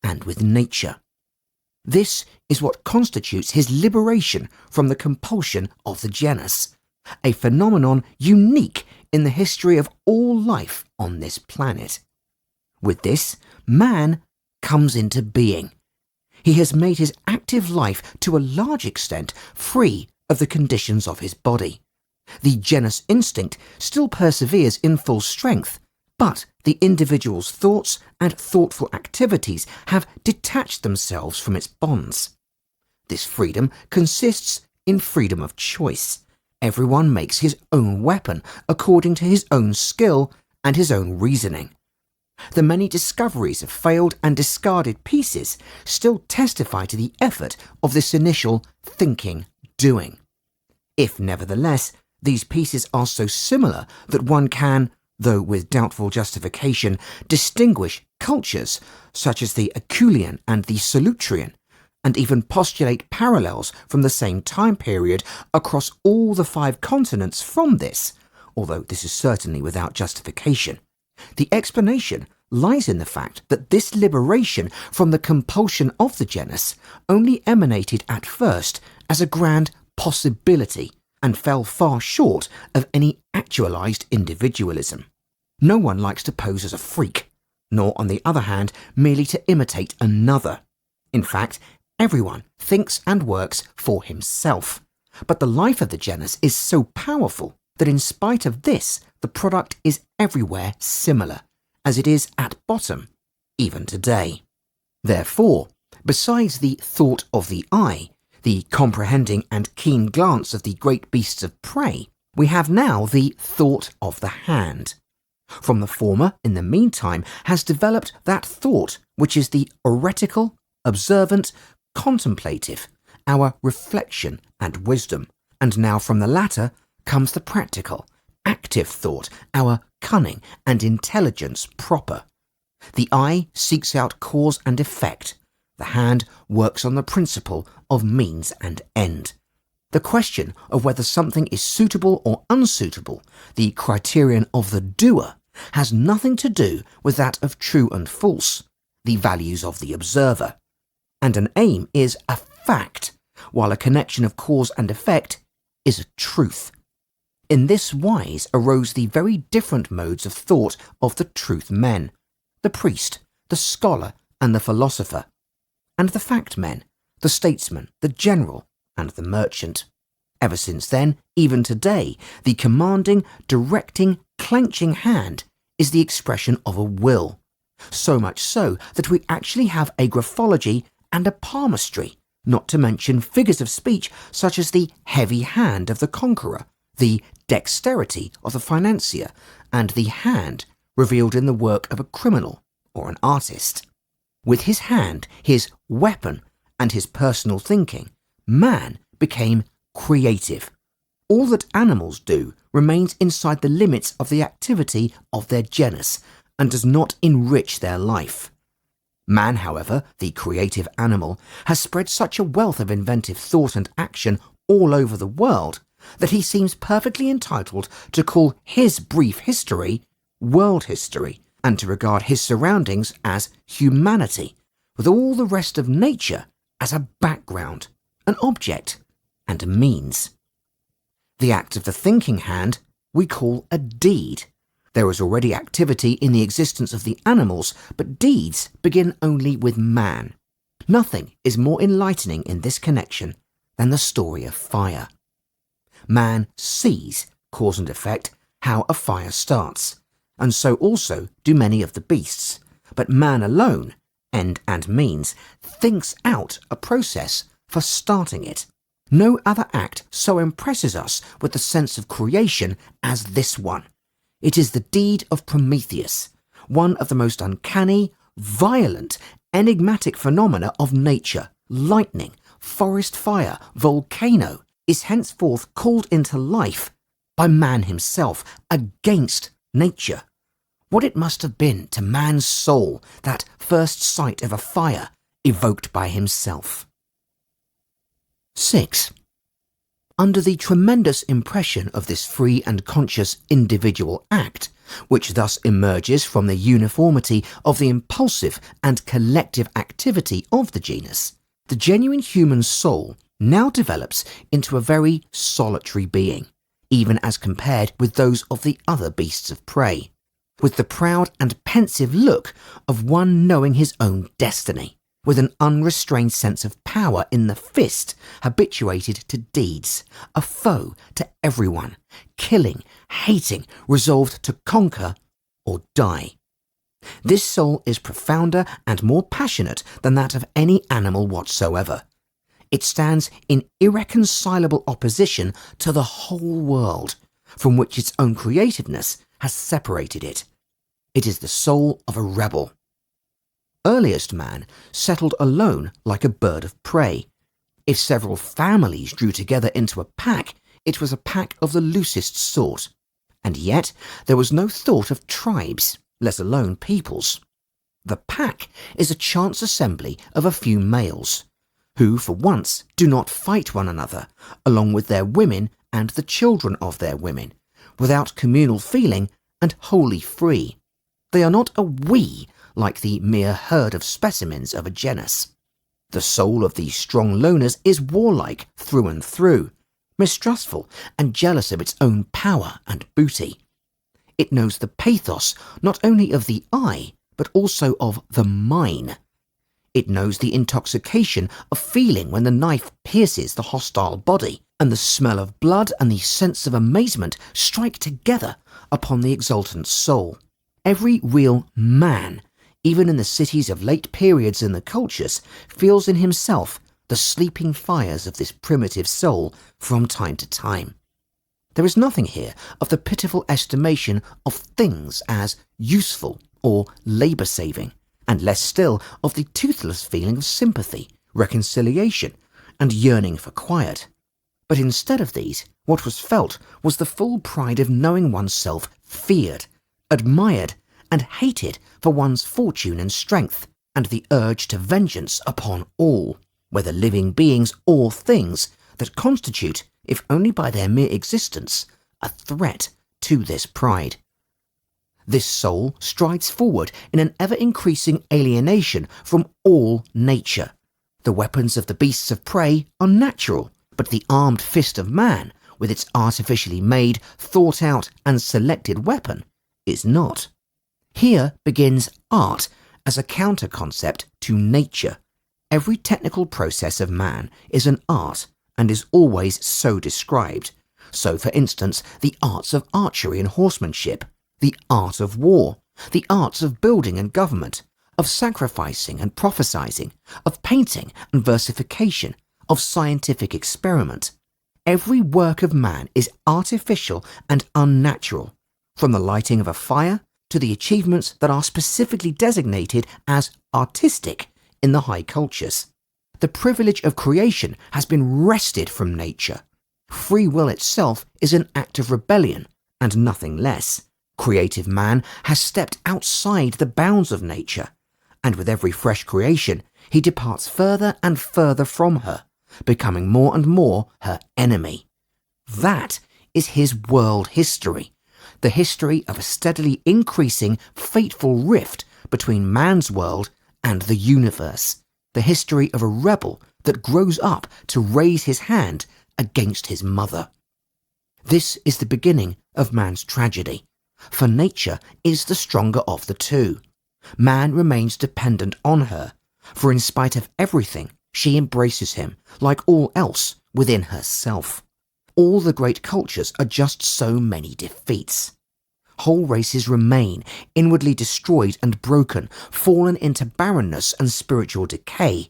and with nature. This is what constitutes his liberation from the compulsion of the genus, a phenomenon unique in the history of all life on this planet. With this, man comes into being. He has made his active life to a large extent free of the conditions of his body. The genus instinct still perseveres in full strength, but the individual's thoughts and thoughtful activities have detached themselves from its bonds. This freedom consists in freedom of choice. Everyone makes his own weapon according to his own skill and his own reasoning. The many discoveries of failed and discarded pieces still testify to the effort of this initial thinking, doing. If, nevertheless, these pieces are so similar that one can, though with doubtful justification, distinguish cultures such as the Apulian and the Solutrean, and even postulate parallels from the same time period across all the 5 continents from this, although this is certainly without justification. The explanation lies in the fact that this liberation from the compulsion of the genus only emanated at first as a grand possibility and fell far short of any actualized individualism. No one likes to pose as a freak, nor, on the other hand, merely to imitate another. In fact, everyone thinks and works for himself. But the life of the genus is so powerful that in spite of this, the product is everywhere similar, as it is at bottom, even today. Therefore, besides the thought of the eye, the comprehending and keen glance of the great beasts of prey, we have now the thought of the hand. From the former, in the meantime, has developed that thought which is the oretical, observant, contemplative, our reflection and wisdom, and now from the latter comes the practical, active thought, our cunning and intelligence proper. The eye seeks out cause and effect. The hand works on the principle of means and end. The question of whether something is suitable or unsuitable, the criterion of the doer, has nothing to do with that of true and false, the values of the observer. And an aim is a fact, while a connection of cause and effect is a truth. In this wise arose the very different modes of thought of the truth men, the priest, the scholar, and the philosopher, and the fact men, the statesman, the general, and the merchant. Ever since then, even today, the commanding, directing, clenching hand is the expression of a will, so much so that we actually have a graphology and a palmistry, not to mention figures of speech such as the heavy hand of the conqueror, the dexterity of the financier, and the hand revealed in the work of a criminal or an artist. With his hand, his weapon, and his personal thinking, man became creative. All that animals do remains inside the limits of the activity of their genus and does not enrich their life. Man, however, the creative animal, has spread such a wealth of inventive thought and action all over the world that he seems perfectly entitled to call his brief history world history and to regard his surroundings as humanity, with all the rest of nature as a background, an object, and a means. The act of the thinking hand we call a deed. There is already activity in the existence of the animals, but deeds begin only with man. Nothing is more enlightening in this connection than the story of fire. Man sees, cause and effect, how a fire starts, and so also do many of the beasts, but man alone, end and means, thinks out a process for starting it. No other act so impresses us with the sense of creation as this one. It is the deed of Prometheus, one of the most uncanny, violent, enigmatic phenomena of nature. Lightning, forest fire, volcano is henceforth called into life by man himself against nature. What it must have been to man's soul, that first sight of a fire evoked by himself. 6. Under the tremendous impression of this free and conscious individual act, which thus emerges from the uniformity of the impulsive and collective activity of the genus, the genuine human soul now develops into a very solitary being, even as compared with those of the other beasts of prey, with the proud and pensive look of one knowing his own destiny, with an unrestrained sense of power in the fist, habituated to deeds, a foe to everyone, killing, hating, resolved to conquer or die. This soul is profounder and more passionate than that of any animal whatsoever. It stands in irreconcilable opposition to the whole world, from which its own creativeness has separated it. It is the soul of a rebel. Earliest man settled alone like a bird of prey. If several families drew together into a pack, it was a pack of the loosest sort. And yet there was no thought of tribes, let alone peoples. The pack is a chance assembly of a few males, who for once do not fight one another, along with their women and the children of their women, without communal feeling and wholly free. They are not a we, like the mere herd of specimens of a genus. The soul of these strong loners is warlike through and through, mistrustful and jealous of its own power and booty. It knows the pathos not only of the I, but also of the mine. It knows the intoxication of feeling when the knife pierces the hostile body, and the smell of blood and the sense of amazement strike together upon the exultant soul. Every real man, even in the cities of late periods in the cultures, feels in himself the sleeping fires of this primitive soul from time to time. There is nothing here of the pitiful estimation of things as useful or labour-saving, and less still of the toothless feeling of sympathy, reconciliation, and yearning for quiet. But instead of these, what was felt was the full pride of knowing oneself feared, admired, and hated for one's fortune and strength, and the urge to vengeance upon all, whether living beings or things, that constitute, if only by their mere existence, a threat to this pride. This soul strides forward in an ever-increasing alienation from all nature. The weapons of the beasts of prey are natural, but the armed fist of man, with its artificially made, thought out and selected weapon, is not. Here begins art as a counter-concept to nature. Every technical process of man is an art and is always so described. So, for instance, the arts of archery and horsemanship, the art of war, the arts of building and government, of sacrificing and prophesying, of painting and versification, of scientific experiment. Every work of man is artificial and unnatural, from the lighting of a fire to the achievements that are specifically designated as artistic in the high cultures. The privilege of creation has been wrested from nature. Free will itself is an act of rebellion and nothing less. Creative man has stepped outside the bounds of nature, and with every fresh creation, he departs further and further from her, becoming more and more her enemy. That is his world history, the history of a steadily increasing fateful rift between man's world and the universe, the history of a rebel that grows up to raise his hand against his mother. This is the beginning of man's tragedy, for nature is the stronger of the two. Man remains dependent on her, for in spite of everything, she embraces him, like all else, within herself. All the great cultures are just so many defeats. Whole races remain, inwardly destroyed and broken, fallen into barrenness and spiritual decay,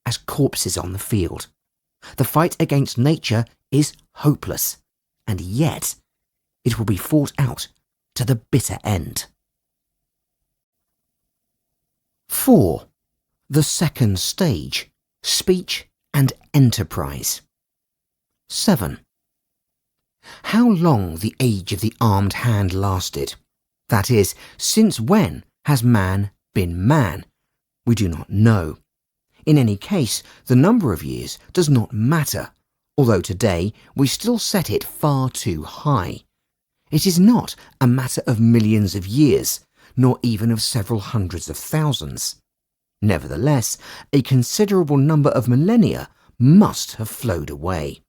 as corpses on the field. The fight against nature is hopeless, and yet it will be fought out to the bitter end. 4. The second stage, speech and enterprise. 7. How long the age of the armed hand lasted, that is, since when has man been man, we do not know. In any case, the number of years does not matter, although today we still set it far too high. It is not a matter of millions of years, nor even of several hundreds of thousands. Nevertheless, a considerable number of millennia must have flowed away.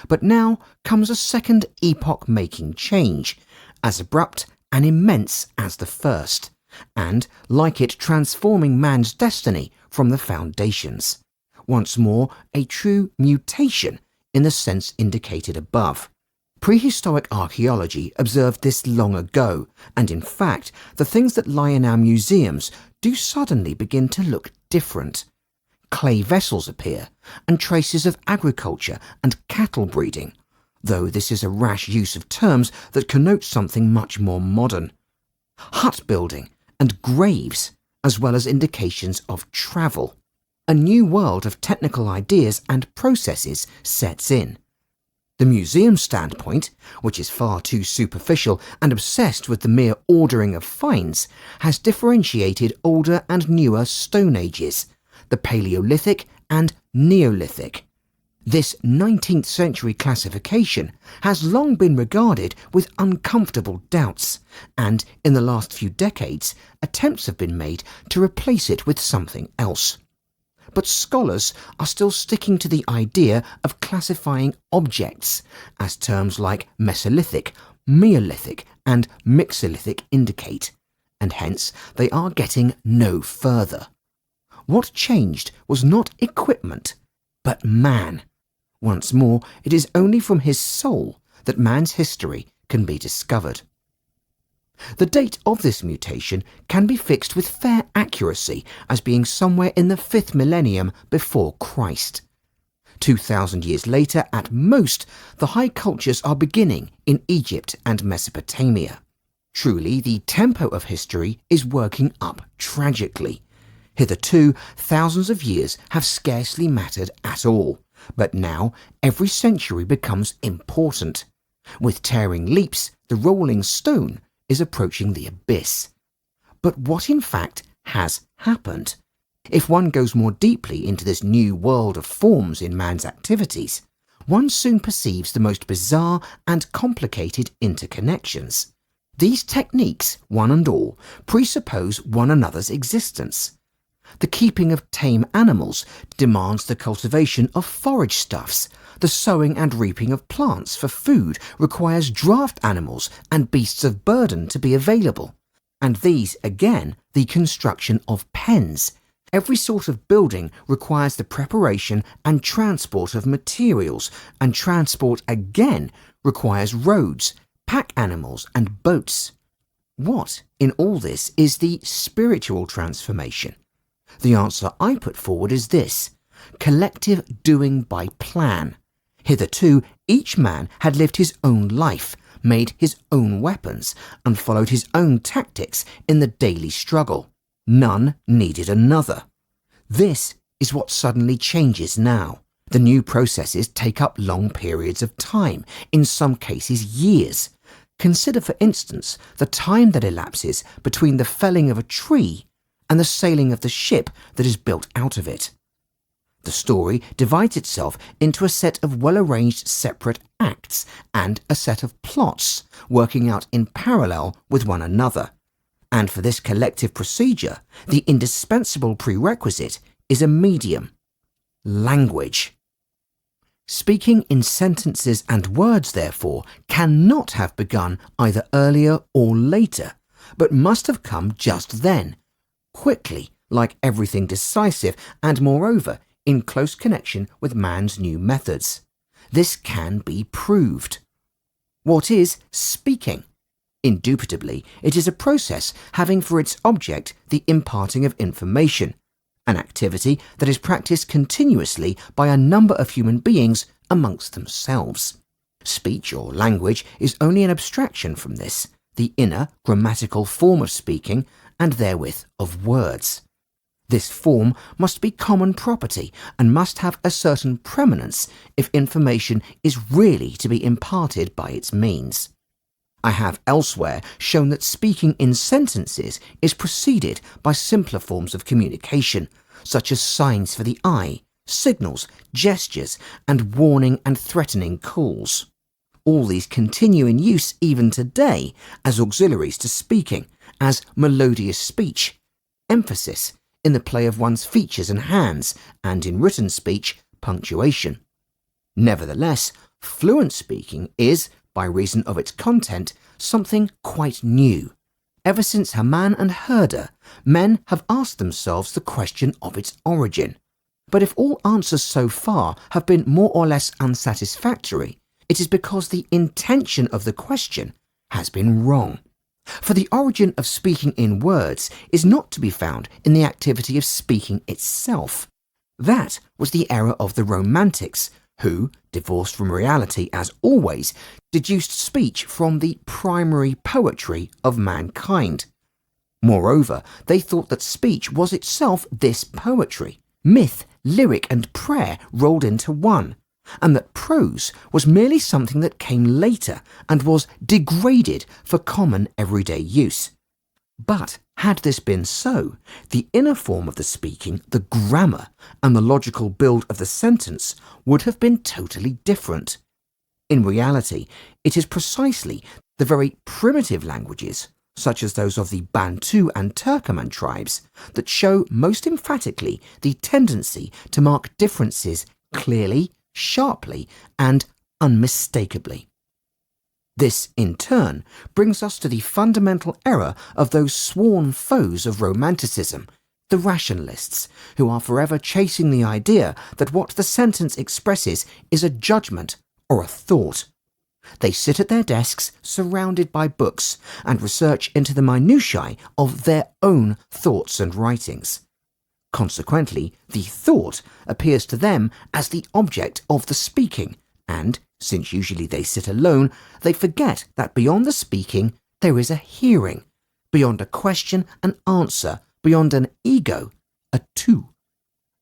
But now comes a second epoch-making change, as abrupt and immense as the first, and, like it, transforming man's destiny from the foundations. Once more, a true mutation in the sense indicated above. Prehistoric archaeology observed this long ago, and in fact, the things that lie in our museums do suddenly begin to look different. Clay vessels appear, and traces of agriculture and cattle breeding, though this is a rash use of terms that connotes something much more modern. Hut building and graves, as well as indications of travel. A new world of technical ideas and processes sets in. The museum standpoint, which is far too superficial and obsessed with the mere ordering of finds, has differentiated older and newer Stone Ages, the Paleolithic and Neolithic. This 19th century classification has long been regarded with uncomfortable doubts, and in the last few decades, attempts have been made to replace it with something else. But scholars are still sticking to the idea of classifying objects, as terms like Mesolithic, Neolithic and Mixolithic indicate, and hence they are getting no further. What changed was not equipment, but man. Once more, it is only from his soul that man's history can be discovered. The date of this mutation can be fixed with fair accuracy as being somewhere in the 5th millennium before Christ. 2,000 years later, at most, the high cultures are beginning in Egypt and Mesopotamia. Truly, the tempo of history is working up tragically. Hitherto, thousands of years have scarcely mattered at all, but now every century becomes important. With tearing leaps, the rolling stone is approaching the abyss. But what in fact has happened? If one goes more deeply into this new world of forms in man's activities, one soon perceives the most bizarre and complicated interconnections. These techniques, one and all, presuppose one another's existence. The keeping of tame animals demands the cultivation of forage stuffs. The sowing and reaping of plants for food requires draft animals and beasts of burden to be available. And these, again, the construction of pens. Every sort of building requires the preparation and transport of materials, and transport again requires roads, pack animals and boats. What in all this is the spiritual transformation? The answer I put forward is this: collective doing by plan. Hitherto, each man had lived his own life, made his own weapons, and followed his own tactics in the daily struggle. None needed another. This is what suddenly changes now. The new processes take up long periods of time, in some cases years. Consider, for instance, the time that elapses between the felling of a tree and the sailing of the ship that is built out of it. The story divides itself into a set of well-arranged separate acts and a set of plots working out in parallel with one another. And for this collective procedure, the indispensable prerequisite is a medium: language. Speaking in sentences and words, therefore, cannot have begun either earlier or later, but must have come just then, quickly, like everything decisive, and moreover, in close connection with man's new methods. This can be proved. What is speaking? Indubitably, it is a process having for its object the imparting of information, an activity that is practiced continuously by a number of human beings amongst themselves. Speech or language is only an abstraction from this, the inner grammatical form of speaking, and therewith of words. This form must be common property and must have a certain preeminence if information is really to be imparted by its means. I have elsewhere shown that speaking in sentences is preceded by simpler forms of communication, such as signs for the eye, signals, gestures, and warning and threatening calls. All these continue in use even today as auxiliaries to speaking, as melodious speech, emphasis in the play of one's features and hands, and in written speech, punctuation. Nevertheless, fluent speaking is, by reason of its content, something quite new. Ever since Haman and Herder, men have asked themselves the question of its origin. But if all answers so far have been more or less unsatisfactory, it is because the intention of the question has been wrong. For the origin of speaking in words is not to be found in the activity of speaking itself. That was the error of the Romantics, who, divorced from reality as always, deduced speech from the primary poetry of mankind. Moreover, they thought that speech was itself this poetry, myth, lyric and prayer rolled into one, and that prose was merely something that came later and was degraded for common everyday use. But had this been so, the inner form of the speaking, the grammar, and the logical build of the sentence would have been totally different. In reality, it is precisely the very primitive languages, such as those of the Bantu and Turkoman tribes, that show most emphatically the tendency to mark differences clearly, sharply, and unmistakably. This, in turn, brings us to the fundamental error of those sworn foes of Romanticism, the rationalists, who are forever chasing the idea that what the sentence expresses is a judgment or a thought. They sit at their desks surrounded by books and research into the minutiae of their own thoughts and writings. Consequently, the thought appears to them as the object of the speaking, and, since usually they sit alone, they forget that beyond the speaking there is a hearing, beyond a question and answer, beyond an ego, a tu.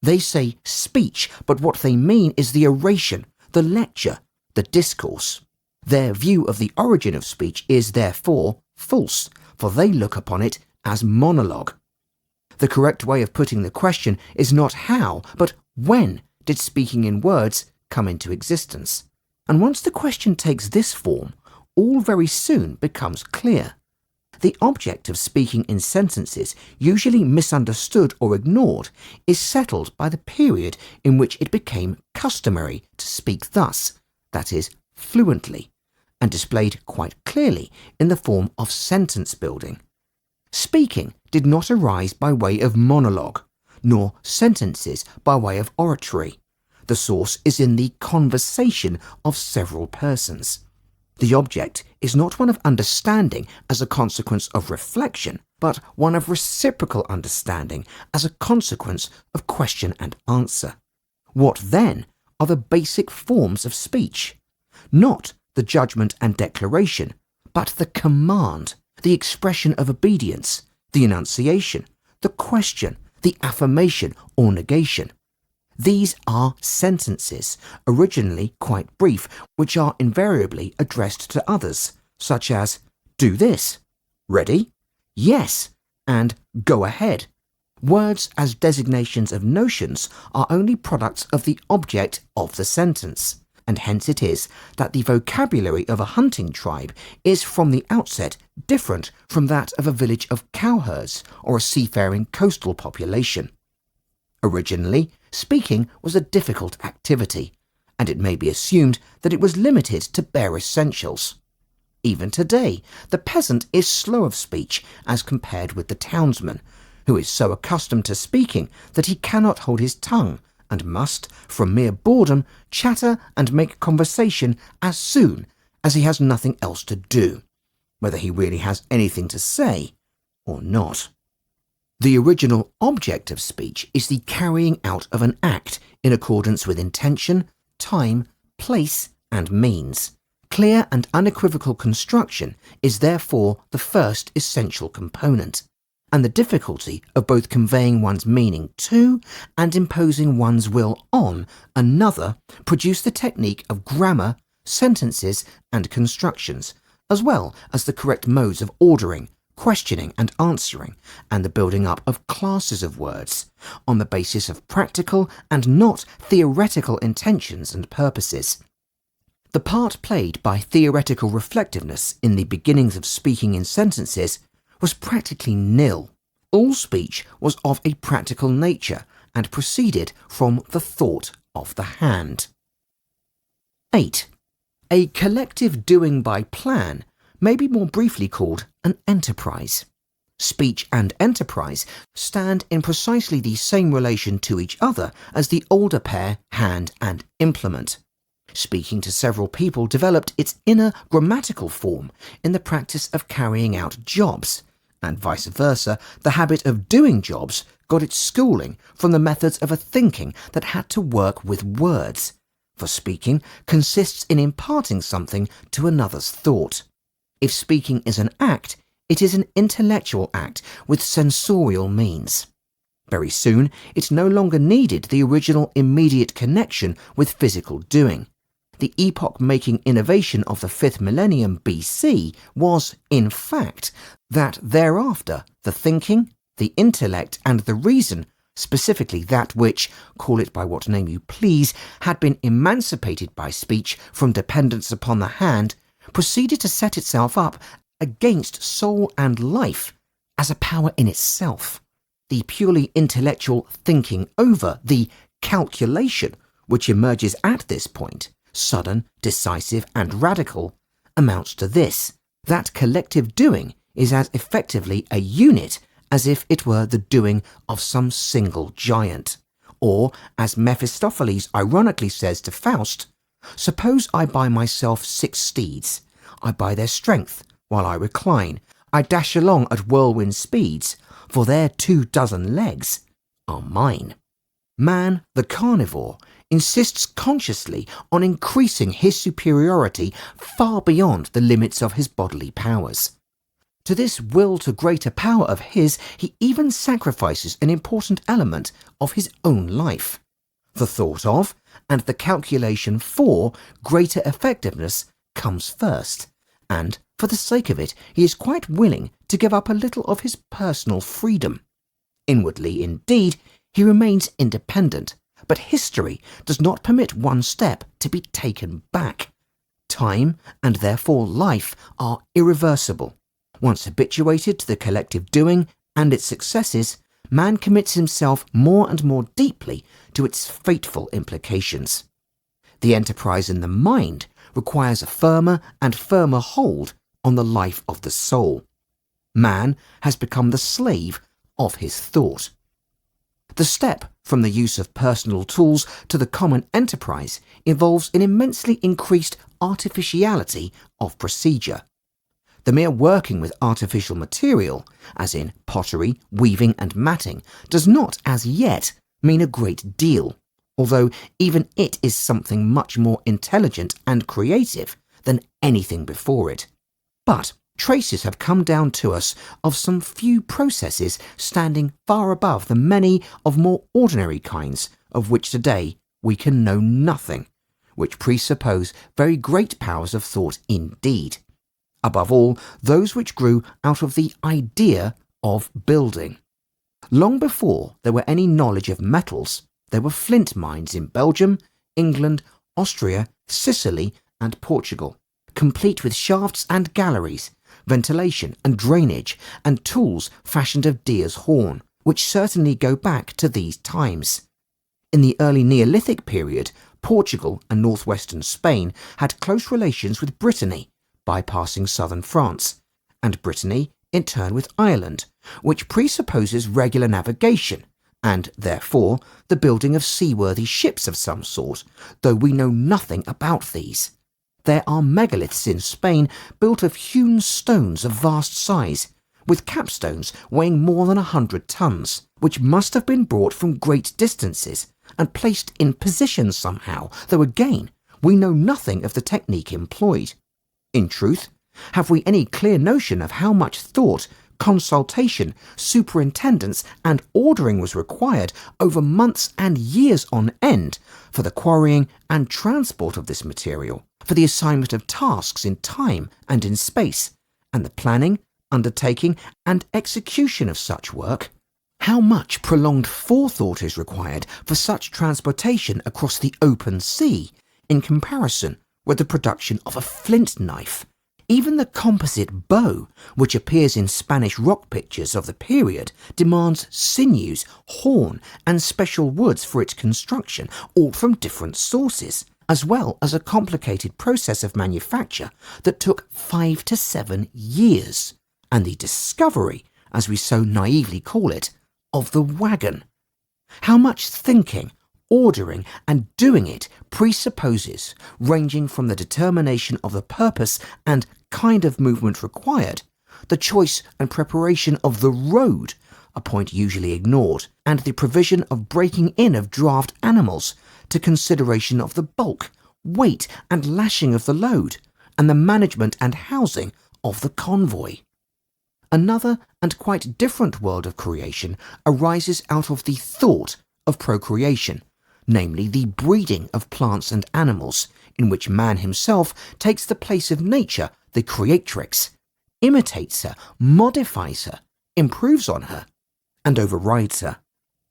They say speech, but what they mean is the oration, the lecture, the discourse. Their view of the origin of speech is therefore false, for they look upon it as monologue. The correct way of putting the question is not how, but when did speaking in words come into existence? And once the question takes this form, all very soon becomes clear. The object of speaking in sentences, usually misunderstood or ignored, is settled by the period in which it became customary to speak thus, that is, fluently, and displayed quite clearly in the form of sentence building. Speaking did not arise by way of monologue, nor sentences by way of oratory. The source is in the conversation of several persons. The object is not one of understanding as a consequence of reflection, but one of reciprocal understanding as a consequence of question and answer. What then are the basic forms of speech? Not the judgment and declaration, but the command, the expression of obedience, the enunciation, the question, the affirmation or negation. These are sentences, originally quite brief, which are invariably addressed to others, such as, "Do this," "Ready?" "Yes," and "Go ahead." Words as designations of notions are only products of the object of the sentence, and hence it is that the vocabulary of a hunting tribe is from the outset different from that of a village of cowherds or a seafaring coastal population. Originally, speaking was a difficult activity, and it may be assumed that it was limited to bare essentials. Even today, the peasant is slow of speech as compared with the townsman, who is so accustomed to speaking that he cannot hold his tongue and must, from mere boredom, chatter and make conversation as soon as he has nothing else to do, whether he really has anything to say or not. The original object of speech is the carrying out of an act in accordance with intention, time, place, and means. Clear and unequivocal construction is therefore the first essential component, and the difficulty of both conveying one's meaning to and imposing one's will on another produce the technique of grammar, sentences, and constructions, as well as the correct modes of ordering, questioning and answering, and the building up of classes of words, on the basis of practical and not theoretical intentions and purposes. The part played by theoretical reflectiveness in the beginnings of speaking in sentences was practically nil. All speech was of a practical nature and proceeded from the thought of the hand. 8. A collective doing by plan may be more briefly called an enterprise. Speech and enterprise stand in precisely the same relation to each other as the older pair, hand and implement. Speaking to several people developed its inner grammatical form in the practice of carrying out jobs, and vice versa, the habit of doing jobs got its schooling from the methods of a thinking that had to work with words, for speaking consists in imparting something to another's thought. If speaking is an act, it is an intellectual act with sensorial means. Very soon, it no longer needed the original immediate connection with physical doing. The epoch-making innovation of the 5th millennium BC was, in fact, that thereafter the thinking, the intellect and the reason, specifically that which, call it by what name you please, had been emancipated by speech from dependence upon the hand, proceeded to set itself up against soul and life as a power in itself. The purely intellectual thinking over, the calculation, which emerges at this point, sudden, decisive and radical, amounts to this: that collective doing is as effectively a unit as if it were the doing of some single giant. Or, as Mephistopheles ironically says to Faust, "Suppose I buy myself 6 steeds. I buy their strength, while I recline. I dash along at whirlwind speeds, for their 24 legs are mine." Man, the carnivore, insists consciously on increasing his superiority far beyond the limits of his bodily powers. To this will to greater power of his, he even sacrifices an important element of his own life. The thought of, and the calculation for, greater effectiveness comes first, and, for the sake of it, he is quite willing to give up a little of his personal freedom. Inwardly, indeed, he remains independent, but history does not permit one step to be taken back. Time, and therefore life, are irreversible. Once habituated to the collective doing and its successes, man commits himself more and more deeply to its fateful implications. The enterprise in the mind requires a firmer and firmer hold on the life of the soul. Man has become the slave of his thought. The step from the use of personal tools to the common enterprise involves an immensely increased artificiality of procedure. The mere working with artificial material, as in pottery, weaving and matting, does not as yet mean a great deal, although even it is something much more intelligent and creative than anything before it. But traces have come down to us of some few processes standing far above the many of more ordinary kinds of which today we can know nothing, which presuppose very great powers of thought indeed. Above all, those which grew out of the idea of building. Long before there were any knowledge of metals, there were flint mines in Belgium, England, Austria, Sicily and Portugal, complete with shafts and galleries, ventilation and drainage, and tools fashioned of deer's horn, which certainly go back to these times. In the early Neolithic period, Portugal and northwestern Spain had close relations with Brittany, bypassing southern France, and Brittany in turn with Ireland, which presupposes regular navigation, and therefore the building of seaworthy ships of some sort, though we know nothing about these. There are megaliths in Spain built of hewn stones of vast size, with capstones weighing more than 100 tons, which must have been brought from great distances and placed in position somehow, though again we know nothing of the technique employed. In truth, have we any clear notion of how much thought, consultation, superintendence and ordering was required over months and years on end for the quarrying and transport of this material, for the assignment of tasks in time and in space, and the planning, undertaking and execution of such work? How much prolonged forethought is required for such transportation across the open sea in comparison with the production of a flint knife? Even the composite bow, which appears in Spanish rock pictures of the period, demands sinews, horn, and special woods for its construction, all from different sources, as well as a complicated process of manufacture that took 5 to 7 years, and the discovery, as we so naively call it, of the wagon. How much thinking, ordering and doing it presupposes, ranging from the determination of the purpose and kind of movement required, the choice and preparation of the road, a point usually ignored, and the provision of breaking in of draft animals, to consideration of the bulk, weight and lashing of the load, and the management and housing of the convoy. Another and quite different world of creation arises out of the thought of procreation, namely the breeding of plants and animals, in which man himself takes the place of nature, the creatrix, imitates her, modifies her, improves on her, and overrides her.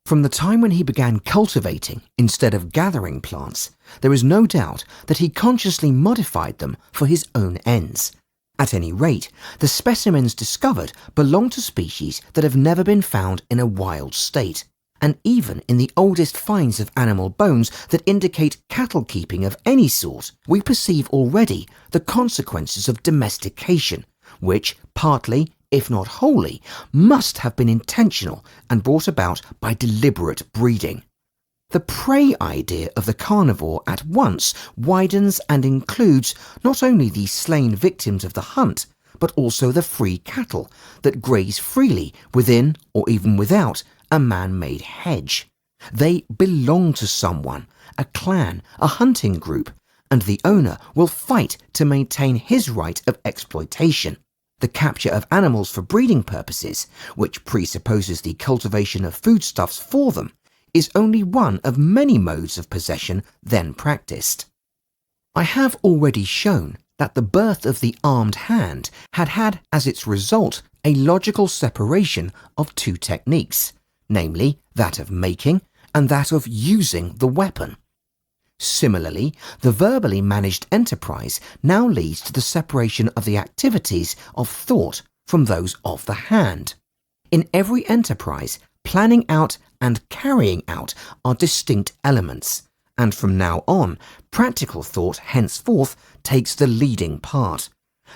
From the time when he began cultivating instead of gathering plants, there is no doubt that he consciously modified them for his own ends. At any rate, the specimens discovered belong to species that have never been found in a wild state, and even in the oldest finds of animal bones that indicate cattle keeping of any sort, we perceive already the consequences of domestication, which partly, if not wholly, must have been intentional and brought about by deliberate breeding. The prey idea of the carnivore at once widens and includes not only the slain victims of the hunt, but also the free cattle that graze freely within or even without a man-made hedge. They belong to someone, a clan, a hunting group, and the owner will fight to maintain his right of exploitation. The capture of animals for breeding purposes, which presupposes the cultivation of foodstuffs for them, is only one of many modes of possession then practiced. I have already shown that the birth of the armed hand had as its result a logical separation of two techniques, namely that of making and that of using the weapon. Similarly, the verbally managed enterprise now leads to the separation of the activities of thought from those of the hand. In every enterprise, planning out and carrying out are distinct elements, and from now on, practical thought henceforth takes the leading part.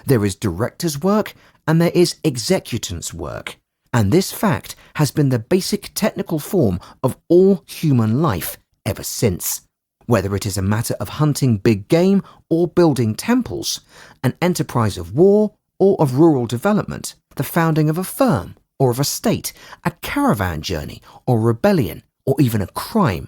There is director's work and there is executant's work, and this fact has been the basic technical form of all human life ever since. Whether it is a matter of hunting big game or building temples, an enterprise of war or of rural development, the founding of a firm or of a state, a caravan journey or rebellion, or even a crime,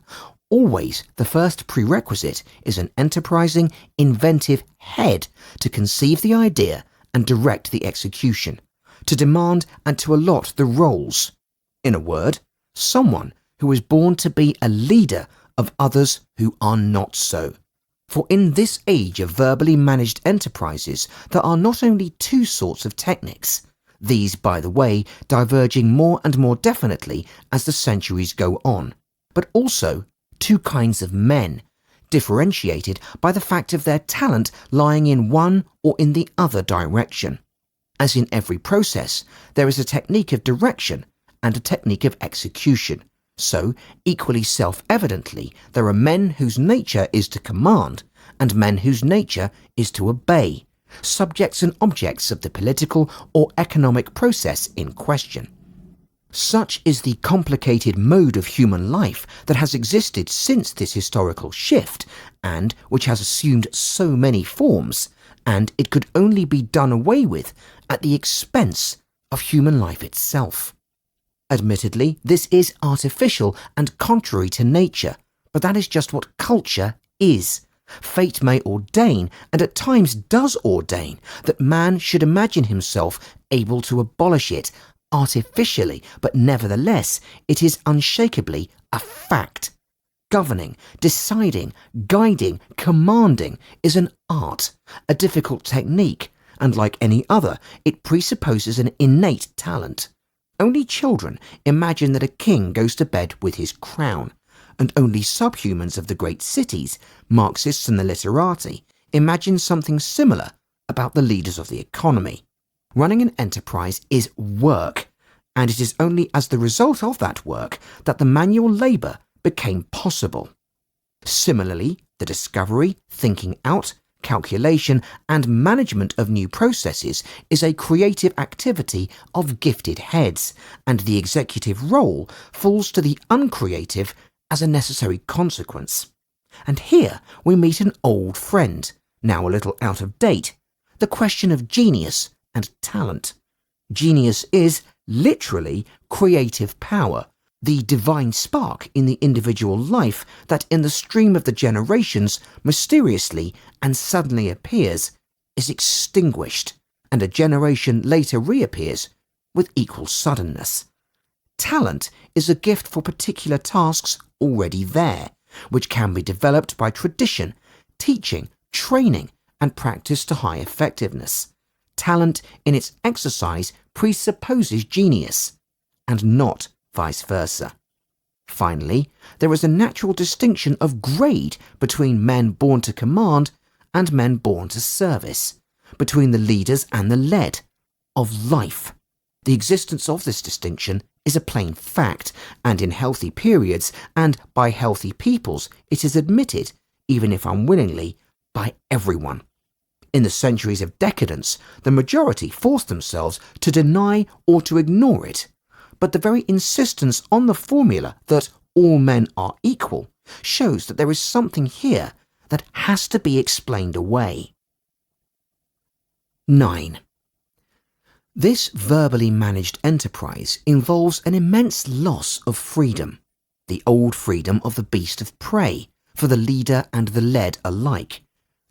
always the first prerequisite is an enterprising, inventive head to conceive the idea and direct the execution, to demand and to allot the roles. In a word, someone who is born to be a leader of others who are not so. For in this age of verbally managed enterprises, there are not only two sorts of technics, these, by the way, diverging more and more definitely as the centuries go on, but also two kinds of men, differentiated by the fact of their talent lying in one or in the other direction. As in every process, there is a technique of direction and a technique of execution. So, equally self-evidently, there are men whose nature is to command and men whose nature is to obey, subjects and objects of the political or economic process in question. Such is the complicated mode of human life that has existed since this historical shift, and which has assumed so many forms, and it could only be done away with at the expense of human life itself. Admittedly, this is artificial and contrary to nature, but that is just what culture is. Fate may ordain, and at times does ordain, that man should imagine himself able to abolish it artificially, but nevertheless it is unshakably a fact. Governing, deciding, guiding, commanding is an art, a difficult technique, and like any other, it presupposes an innate talent. Only children imagine that a king goes to bed with his crown, and only subhumans of the great cities, Marxists and the literati, imagine something similar about the leaders of the economy. Running an enterprise is work, and it is only as the result of that work that the manual labour became possible. Similarly, the discovery, thinking out, calculation and management of new processes is a creative activity of gifted heads, and the executive role falls to the uncreative as a necessary consequence. And here we meet an old friend, now a little out of date, the question of genius and talent. Genius is, literally, creative power, the divine spark in the individual life that in the stream of the generations mysteriously and suddenly appears, is extinguished, and a generation later reappears with equal suddenness. Talent is a gift for particular tasks already there, which can be developed by tradition, teaching, training, and practice to high effectiveness. Talent in its exercise presupposes genius, and not vice versa. Finally, there is a natural distinction of grade between men born to command and men born to service, between the leaders and the led, of life. The existence of this distinction is a plain fact, and in healthy periods and by healthy peoples it is admitted, even if unwillingly, by everyone. In the centuries of decadence, the majority forced themselves to deny or to ignore it, but the very insistence on the formula that all men are equal shows that there is something here that has to be explained away. 9. This verbally managed enterprise involves an immense loss of freedom, the old freedom of the beast of prey, for the leader and the led alike.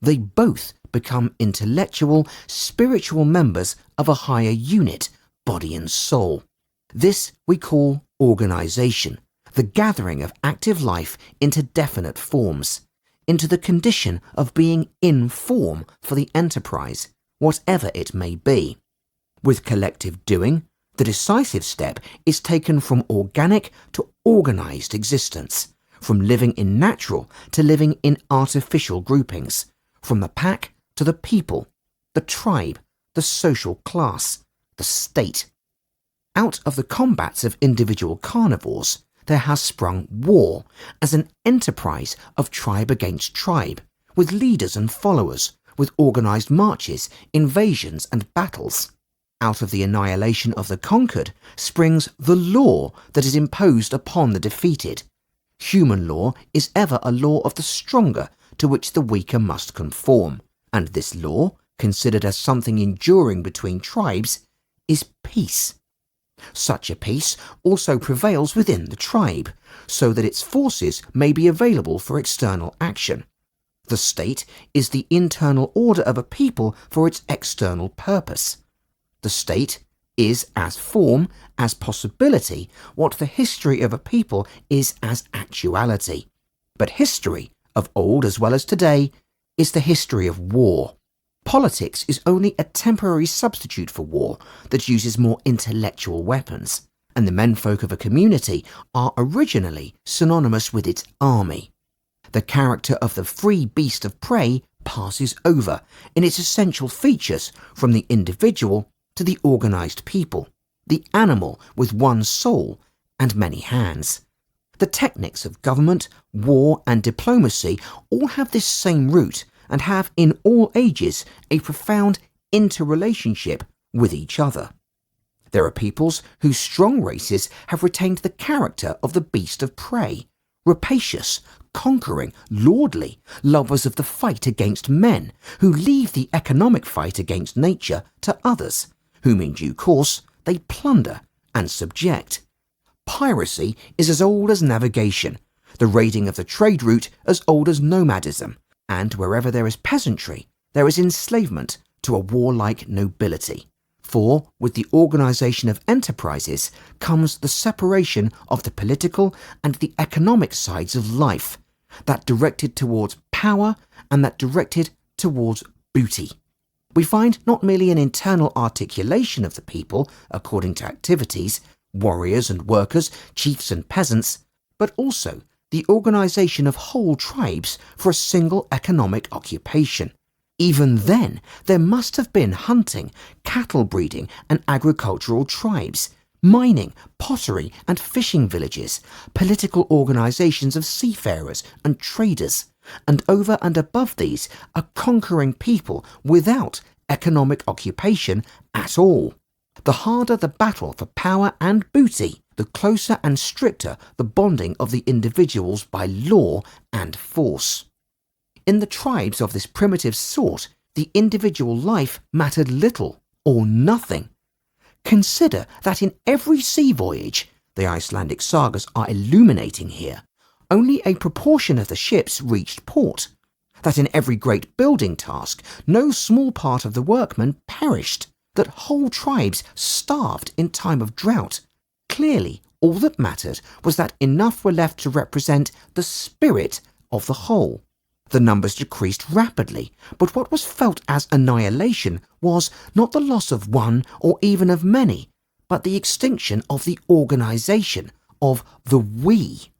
They both become intellectual, spiritual members of a higher unit, body and soul. This we call organization, the gathering of active life into definite forms, into the condition of being in form for the enterprise, whatever it may be. With collective doing, the decisive step is taken from organic to organized existence, from living in natural to living in artificial groupings, from the pack to the people, the tribe, the social class, the state. Out of the combats of individual carnivores, there has sprung war as an enterprise of tribe against tribe, with leaders and followers, with organized marches, invasions and battles. Out of the annihilation of the conquered springs the law that is imposed upon the defeated. Human law is ever a law of the stronger to which the weaker must conform, and this law, considered as something enduring between tribes, is peace. Such a peace also prevails within the tribe, so that its forces may be available for external action. The state is the internal order of a people for its external purpose. The state is as form, as possibility, what the history of a people is as actuality. But history, of old as well as today, is the history of war. Politics is only a temporary substitute for war that uses more intellectual weapons, and the menfolk of a community are originally synonymous with its army. The character of the free beast of prey passes over in its essential features from the individual to the organized people, the animal with one soul and many hands. The techniques of government, war and diplomacy all have this same root and have in all ages a profound interrelationship with each other. There are peoples whose strong races have retained the character of the beast of prey, rapacious, conquering, lordly, lovers of the fight against men, who leave the economic fight against nature to others, whom in due course they plunder and subject. Piracy is as old as navigation, the raiding of the trade route as old as nomadism, and wherever there is peasantry, there is enslavement to a warlike nobility. For with the organization of enterprises comes the separation of the political and the economic sides of life, that directed towards power and that directed towards booty. We find not merely an internal articulation of the people according to activities, warriors and workers, chiefs and peasants, but also the organization of whole tribes for a single economic occupation. Even then, there must have been hunting, cattle breeding and agricultural tribes, mining, pottery and fishing villages, political organizations of seafarers and traders, and over and above these, a conquering people without economic occupation at all. The harder the battle for power and booty, the closer and stricter the bonding of the individuals by law and force. In the tribes of this primitive sort, the individual life mattered little or nothing. Consider that in every sea voyage, the Icelandic sagas are illuminating here, only a proportion of the ships reached port, that in every great building task, no small part of the workmen perished, that whole tribes starved in time of drought. Clearly, all that mattered was that enough were left to represent the spirit of the whole. The numbers decreased rapidly, but what was felt as annihilation was not the loss of one or even of many, but the extinction of the organization, of the we.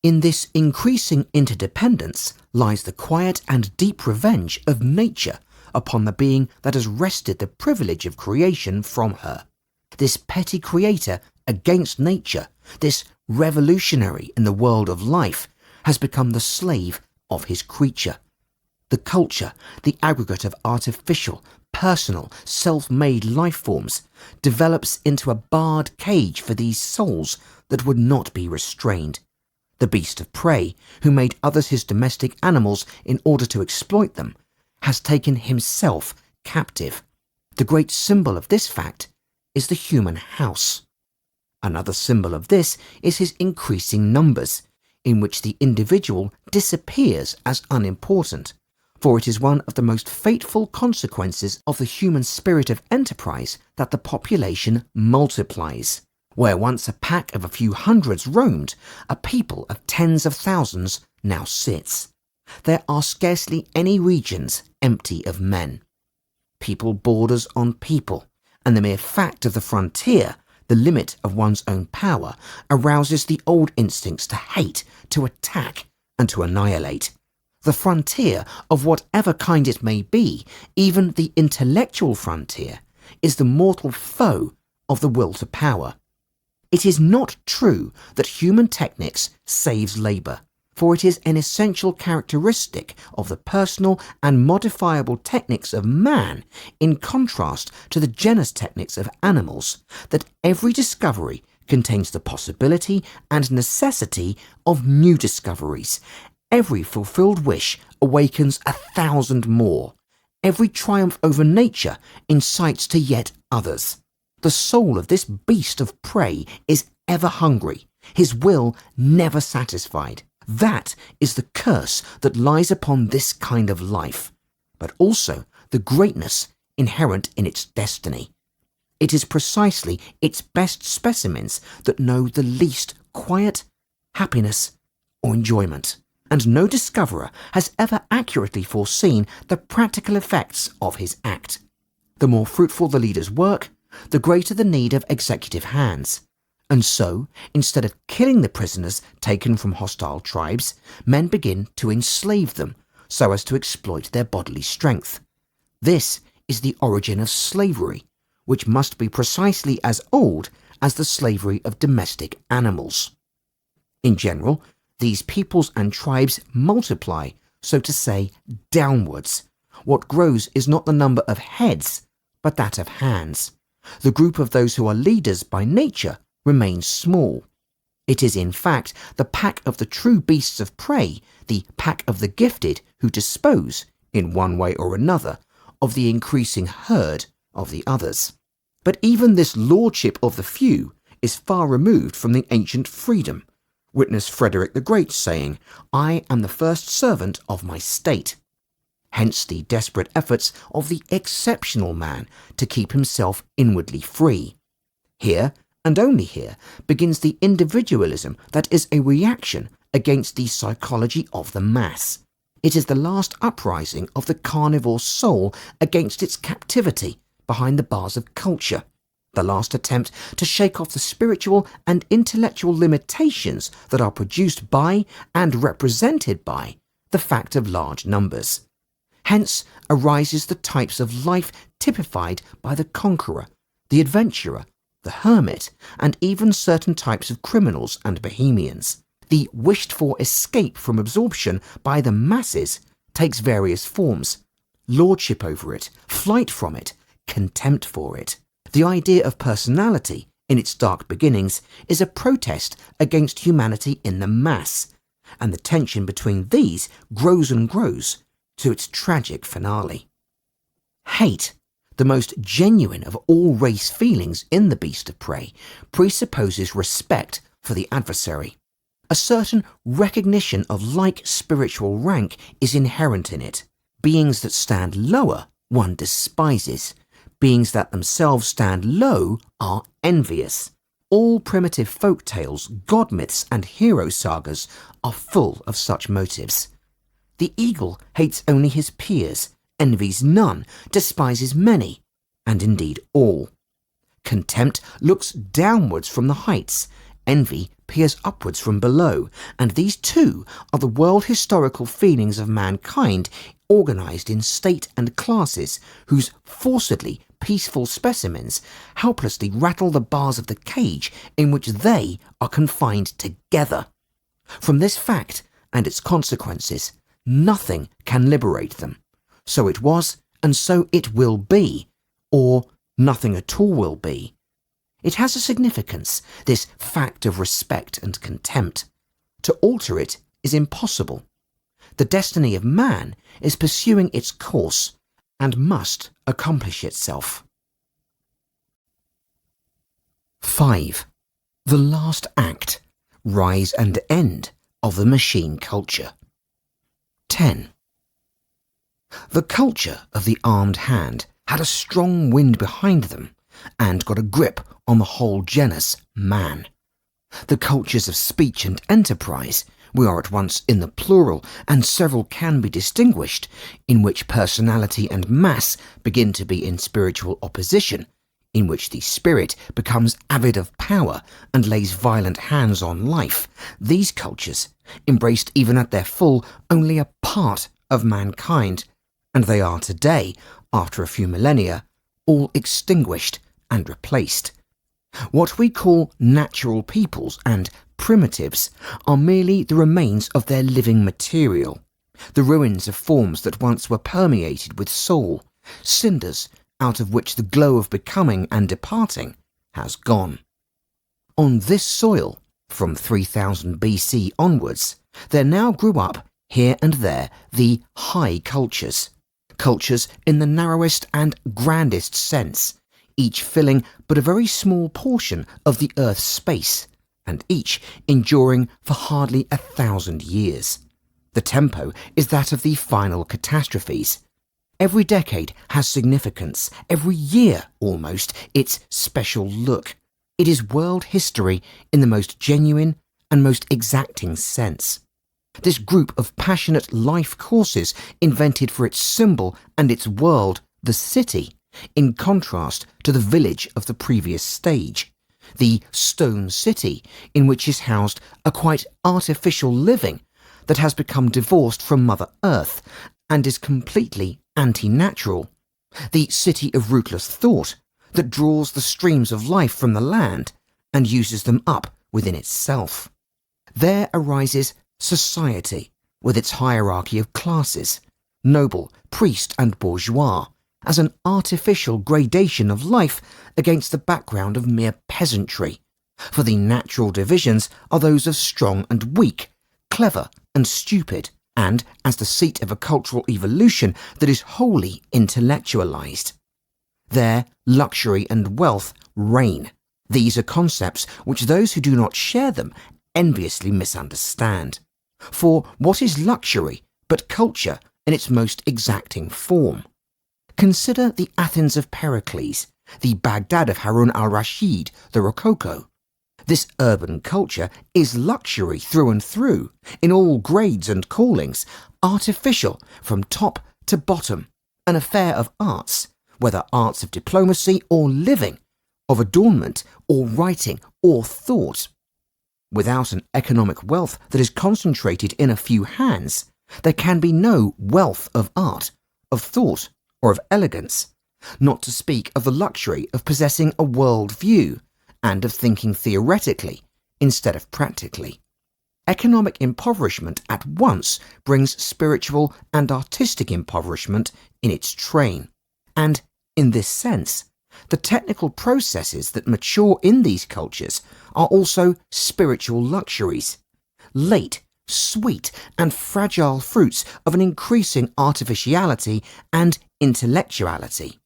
In this increasing interdependence lies the quiet and deep revenge of nature upon the being that has wrested the privilege of creation from her. This petty creator against nature, this revolutionary in the world of life, has become the slave of his creature. The culture, the aggregate of artificial, personal, self-made life forms, develops into a barred cage for these souls that would not be restrained. The beast of prey, who made others his domestic animals in order to exploit them, has taken himself captive. The great symbol of this fact is the human house. Another symbol of this is his increasing numbers, in which the individual disappears as unimportant, for it is one of the most fateful consequences of the human spirit of enterprise that the population multiplies. Where once a pack of a few hundreds roamed, a people of tens of thousands now sits. There are scarcely any regions empty of men. People borders on people, and the mere fact of the frontier, the limit of one's own power, arouses the old instincts to hate, to attack, and to annihilate. The frontier, of whatever kind it may be, even the intellectual frontier, is the mortal foe of the will to power. It is not true that human technics saves labour, for it is an essential characteristic of the personal and modifiable techniques of man, in contrast to the genus techniques of animals, that every discovery contains the possibility and necessity of new discoveries. Every fulfilled wish awakens 1,000 more. Every triumph over nature incites to yet others. The soul of this beast of prey is ever hungry, his will never satisfied. That is the curse that lies upon this kind of life, but also the greatness inherent in its destiny. It is precisely its best specimens that know the least quiet, happiness, or enjoyment, and no discoverer has ever accurately foreseen the practical effects of his act. The more fruitful the leader's work, the greater the need of executive hands. And so, instead of killing the prisoners taken from hostile tribes, men begin to enslave them so as to exploit their bodily strength. This is the origin of slavery, which must be precisely as old as the slavery of domestic animals. In general, these peoples and tribes multiply, so to say, downwards. What grows is not the number of heads, but that of hands. The group of those who are leaders by nature remains small. It is in fact the pack of the true beasts of prey, the pack of the gifted, who dispose, in one way or another, of the increasing herd of the others. But even this lordship of the few is far removed from the ancient freedom. Witness Frederick the Great saying, "I am the first servant of my state." Hence the desperate efforts of the exceptional man to keep himself inwardly free. Here, and only here, begins the individualism that is a reaction against the psychology of the mass. It is the last uprising of the carnivore soul against its captivity behind the bars of culture, the last attempt to shake off the spiritual and intellectual limitations that are produced by and represented by the fact of large numbers. Hence arises the types of life typified by the conqueror, the adventurer, the hermit, and even certain types of criminals and bohemians. The wished-for escape from absorption by the masses takes various forms: lordship over it, flight from it, contempt for it. The idea of personality, in its dark beginnings, is a protest against humanity in the mass, and the tension between these grows and grows to its tragic finale. Hate, the most genuine of all race feelings in the beast of prey, presupposes respect for the adversary. A certain recognition of like spiritual rank is inherent in it. Beings that stand lower one despises. Beings that themselves stand low are envious. All primitive folk tales, god myths, and hero sagas are full of such motives. The eagle hates only his peers, envies none, despises many, and indeed all. Contempt looks downwards from the heights, envy peers upwards from below, and these two are the world historical feelings of mankind organised in state and classes, whose forcedly peaceful specimens helplessly rattle the bars of the cage in which they are confined together. From this fact and its consequences, nothing can liberate them. So it was, and so it will be, or nothing at all will be. It has a significance, this fact of respect and contempt. To alter it is impossible. The destiny of man is pursuing its course and must accomplish itself. 5. The last act, rise and end of the machine culture. 10. The culture of the armed hand had a strong wind behind them and got a grip on the whole genus man. The cultures of speech and enterprise, we are at once in the plural and several can be distinguished, in which personality and mass begin to be in spiritual opposition, in which the spirit becomes avid of power and lays violent hands on life. These cultures embraced even at their full only a part of mankind, and they are today, after a few millennia, all extinguished and replaced. What we call natural peoples and primitives are merely the remains of their living material, the ruins of forms that once were permeated with soul, cinders out of which the glow of becoming and departing has gone. On this soil, from 3000 BC onwards, there now grew up, here and there, the high cultures. Cultures in the narrowest and grandest sense, each filling but a very small portion of the Earth's space, and each enduring for hardly 1,000 years. The tempo is that of the final catastrophes. Every decade has significance, every year almost its special look. It is world history in the most genuine and most exacting sense. This group of passionate life courses invented for its symbol and its world, the city, in contrast to the village of the previous stage, the stone city in which is housed a quite artificial living that has become divorced from Mother Earth and is completely anti-natural, the city of rootless thought that draws the streams of life from the land and uses them up within itself. There arises society with its hierarchy of classes, noble, priest and bourgeois, as an artificial gradation of life against the background of mere peasantry, for the natural divisions are those of strong and weak, clever and stupid, and as the seat of a cultural evolution that is wholly intellectualized. There, luxury and wealth reign. These are concepts which those who do not share them enviously misunderstand. For what is luxury but culture in its most exacting form? Consider the Athens of Pericles, the Baghdad of Harun al-Rashid, the Rococo. This urban culture is luxury through and through, in all grades and callings, artificial from top to bottom, an affair of arts, whether arts of diplomacy or living, of adornment or writing or thought. Without an economic wealth that is concentrated in a few hands, there can be no wealth of art, of thought, or of elegance, not to speak of the luxury of possessing a world view and of thinking theoretically instead of practically. Economic impoverishment at once brings spiritual and artistic impoverishment in its train, and, in this sense, the technical processes that mature in these cultures are also spiritual luxuries, late, sweet and fragile fruits of an increasing artificiality and intellectuality.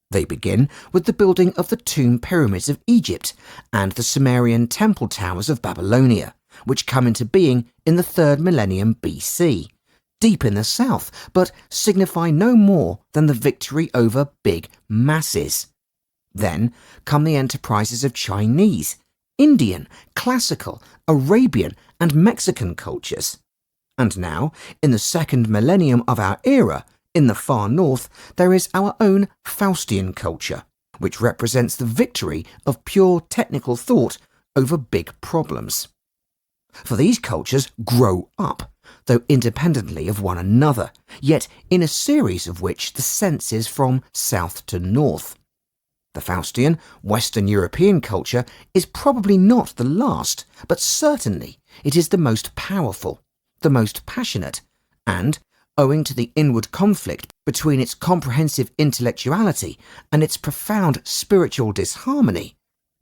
They begin with the building of the tomb pyramids of Egypt and the Sumerian temple towers of Babylonia, which come into being in the 3rd millennium BC, deep in the south, but signify no more than the victory over big masses. Then come the enterprises of Chinese, Indian, classical, Arabian and Mexican cultures. And now, in the 2nd millennium of our era, in the far north, there is our own Faustian culture, which represents the victory of pure technical thought over big problems. For these cultures grow up, though independently of one another, yet in a series of which the sense is from south to north. The Faustian, Western European culture is probably not the last, but certainly it is the most powerful, the most passionate, and, owing to the inward conflict between its comprehensive intellectuality and its profound spiritual disharmony,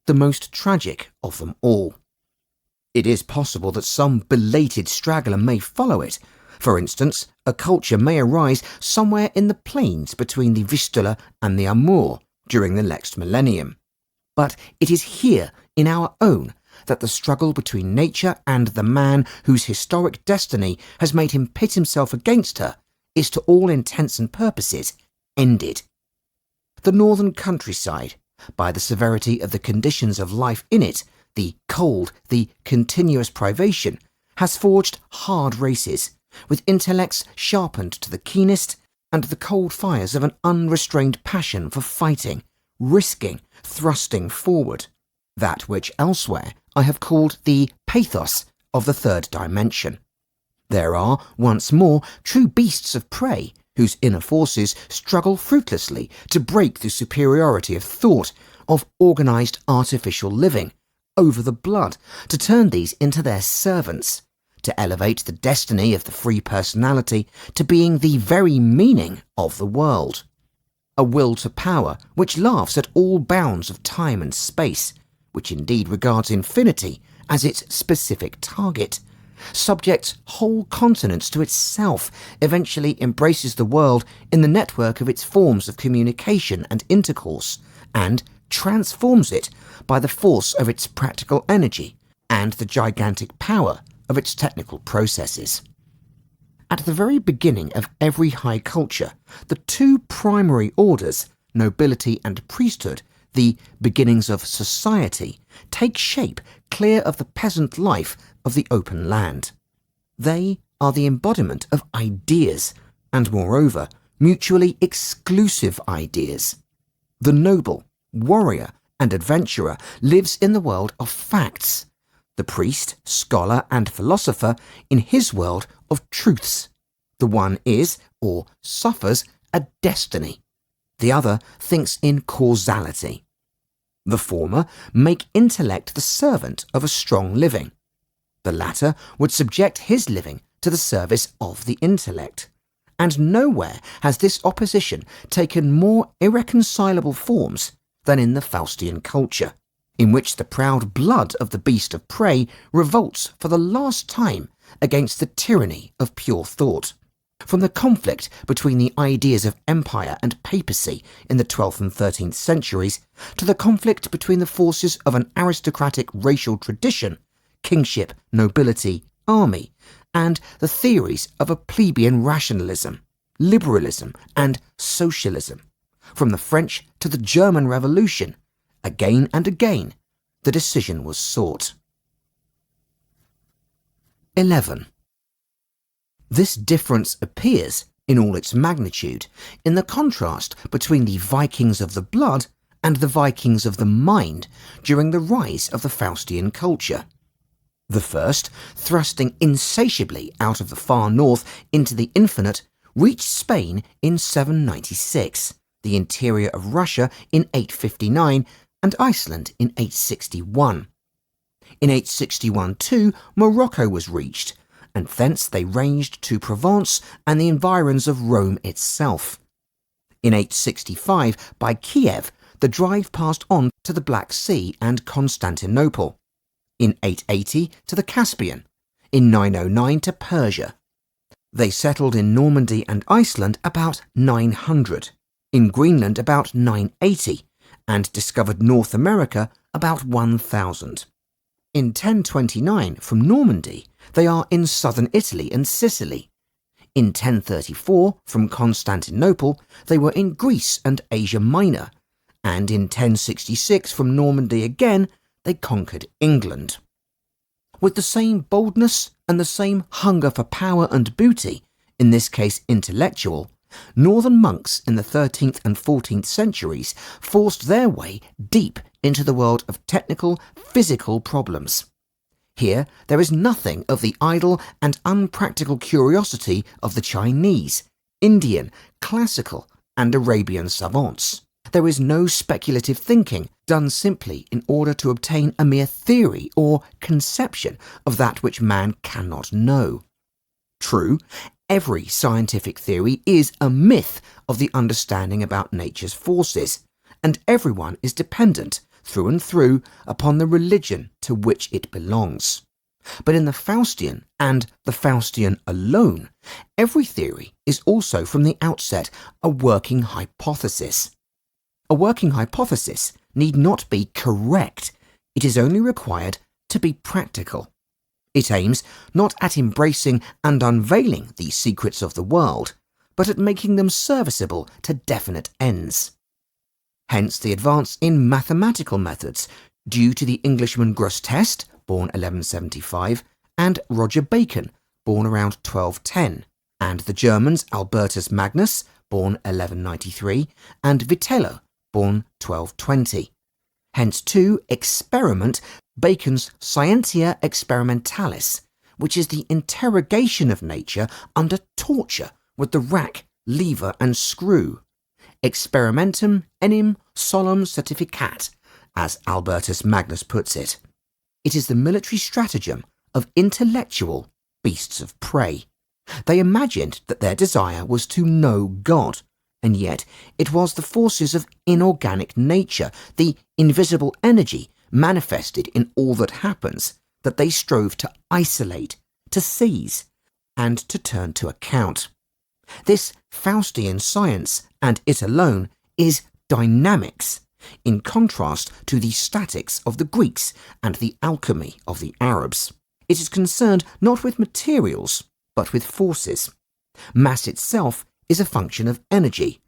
the most tragic of them all. It is possible that some belated straggler may follow it. For instance, a culture may arise somewhere in the plains between the Vistula and the Amur during the next millennium. But it is here, in our own, that the struggle between nature and the man whose historic destiny has made him pit himself against her is to all intents and purposes ended. The northern countryside, by the severity of the conditions of life in it, the cold, the continuous privation, has forged hard races, with intellects sharpened to the keenest and the cold fires of an unrestrained passion for fighting, risking, thrusting forward, that which elsewhere I have called the pathos of the 3rd dimension. There are, once more, true beasts of prey whose inner forces struggle fruitlessly to break the superiority of thought, of organised artificial living, over the blood, to turn these into their servants, to elevate the destiny of the free personality to being the very meaning of the world. A will to power which laughs at all bounds of time and space, which indeed regards infinity as its specific target, subjects whole continents to itself, eventually embraces the world in the network of its forms of communication and intercourse, and transforms it by the force of its practical energy and the gigantic power of its technical processes. At the very beginning of every high culture, the two primary orders, nobility and priesthood, the beginnings of society, take shape clear of the peasant life of the open land. They are the embodiment of ideas, and moreover, mutually exclusive ideas. The noble, warrior, and adventurer lives in the world of facts. The priest, scholar, and philosopher in his world of truths. The one is, or suffers, a destiny. The other thinks in causality. The former make intellect the servant of a strong living. The latter would subject his living to the service of the intellect. And nowhere has this opposition taken more irreconcilable forms than in the Faustian culture, in which the proud blood of the beast of prey revolts for the last time against the tyranny of pure thought. From the conflict between the ideas of empire and papacy in the 12th and 13th centuries to the conflict between the forces of an aristocratic racial tradition, kingship, nobility, army, and the theories of a plebeian rationalism, liberalism, and socialism. From the French to the German Revolution, again and again, the decision was sought. 11. This difference appears, in all its magnitude, in the contrast between the Vikings of the blood and the Vikings of the mind during the rise of the Faustian culture. The first, thrusting insatiably out of the far north into the infinite, reached Spain in 796, the interior of Russia in 859, and Iceland in 861. In 861 too, Morocco was reached, and thence they ranged to Provence and the environs of Rome itself. In 865, by Kiev, the drive passed on to the Black Sea and Constantinople. In 880 to the Caspian. In 909 to Persia. They settled in Normandy and Iceland about 900, in Greenland about 980, and discovered North America about 1000. In 1029, from Normandy, they are in southern Italy and Sicily. In 1034, from Constantinople, they were in Greece and Asia Minor, and in 1066, from Normandy again, they conquered England. With the same boldness and the same hunger for power and booty, in this case intellectual, northern monks in the 13th and 14th centuries forced their way deep into the world of technical, physical problems. Here there is nothing of the idle and unpractical curiosity of the Chinese, Indian, classical, and Arabian savants. There is no speculative thinking done simply in order to obtain a mere theory or conception of that which man cannot know. True, every scientific theory is a myth of the understanding about nature's forces, and everyone is dependent, through and through, upon the religion to which it belongs. But in the Faustian, and the Faustian alone, every theory is also from the outset a working hypothesis. A working hypothesis need not be correct, it is only required to be practical. It aims not at embracing and unveiling the secrets of the world, but at making them serviceable to definite ends. Hence the advance in mathematical methods, due to the Englishman Grosseteste, born 1175, and Roger Bacon, born around 1210, and the Germans Albertus Magnus, born 1193, and Vitello, born 1220. Hence too experiment, Bacon's Scientia Experimentalis, which is the interrogation of nature under torture with the rack, lever and screw. Experimentum enim solum certificat, as Albertus Magnus puts it. It is the military stratagem of intellectual beasts of prey. They imagined that their desire was to know God, and yet it was the forces of inorganic nature, the invisible energy manifested in all that happens, that they strove to isolate, to seize, and to turn to account. This Faustian science, and it alone, is dynamics, in contrast to the statics of the Greeks and the alchemy of the Arabs. It is concerned not with materials, but with forces. Mass itself is a function of energy.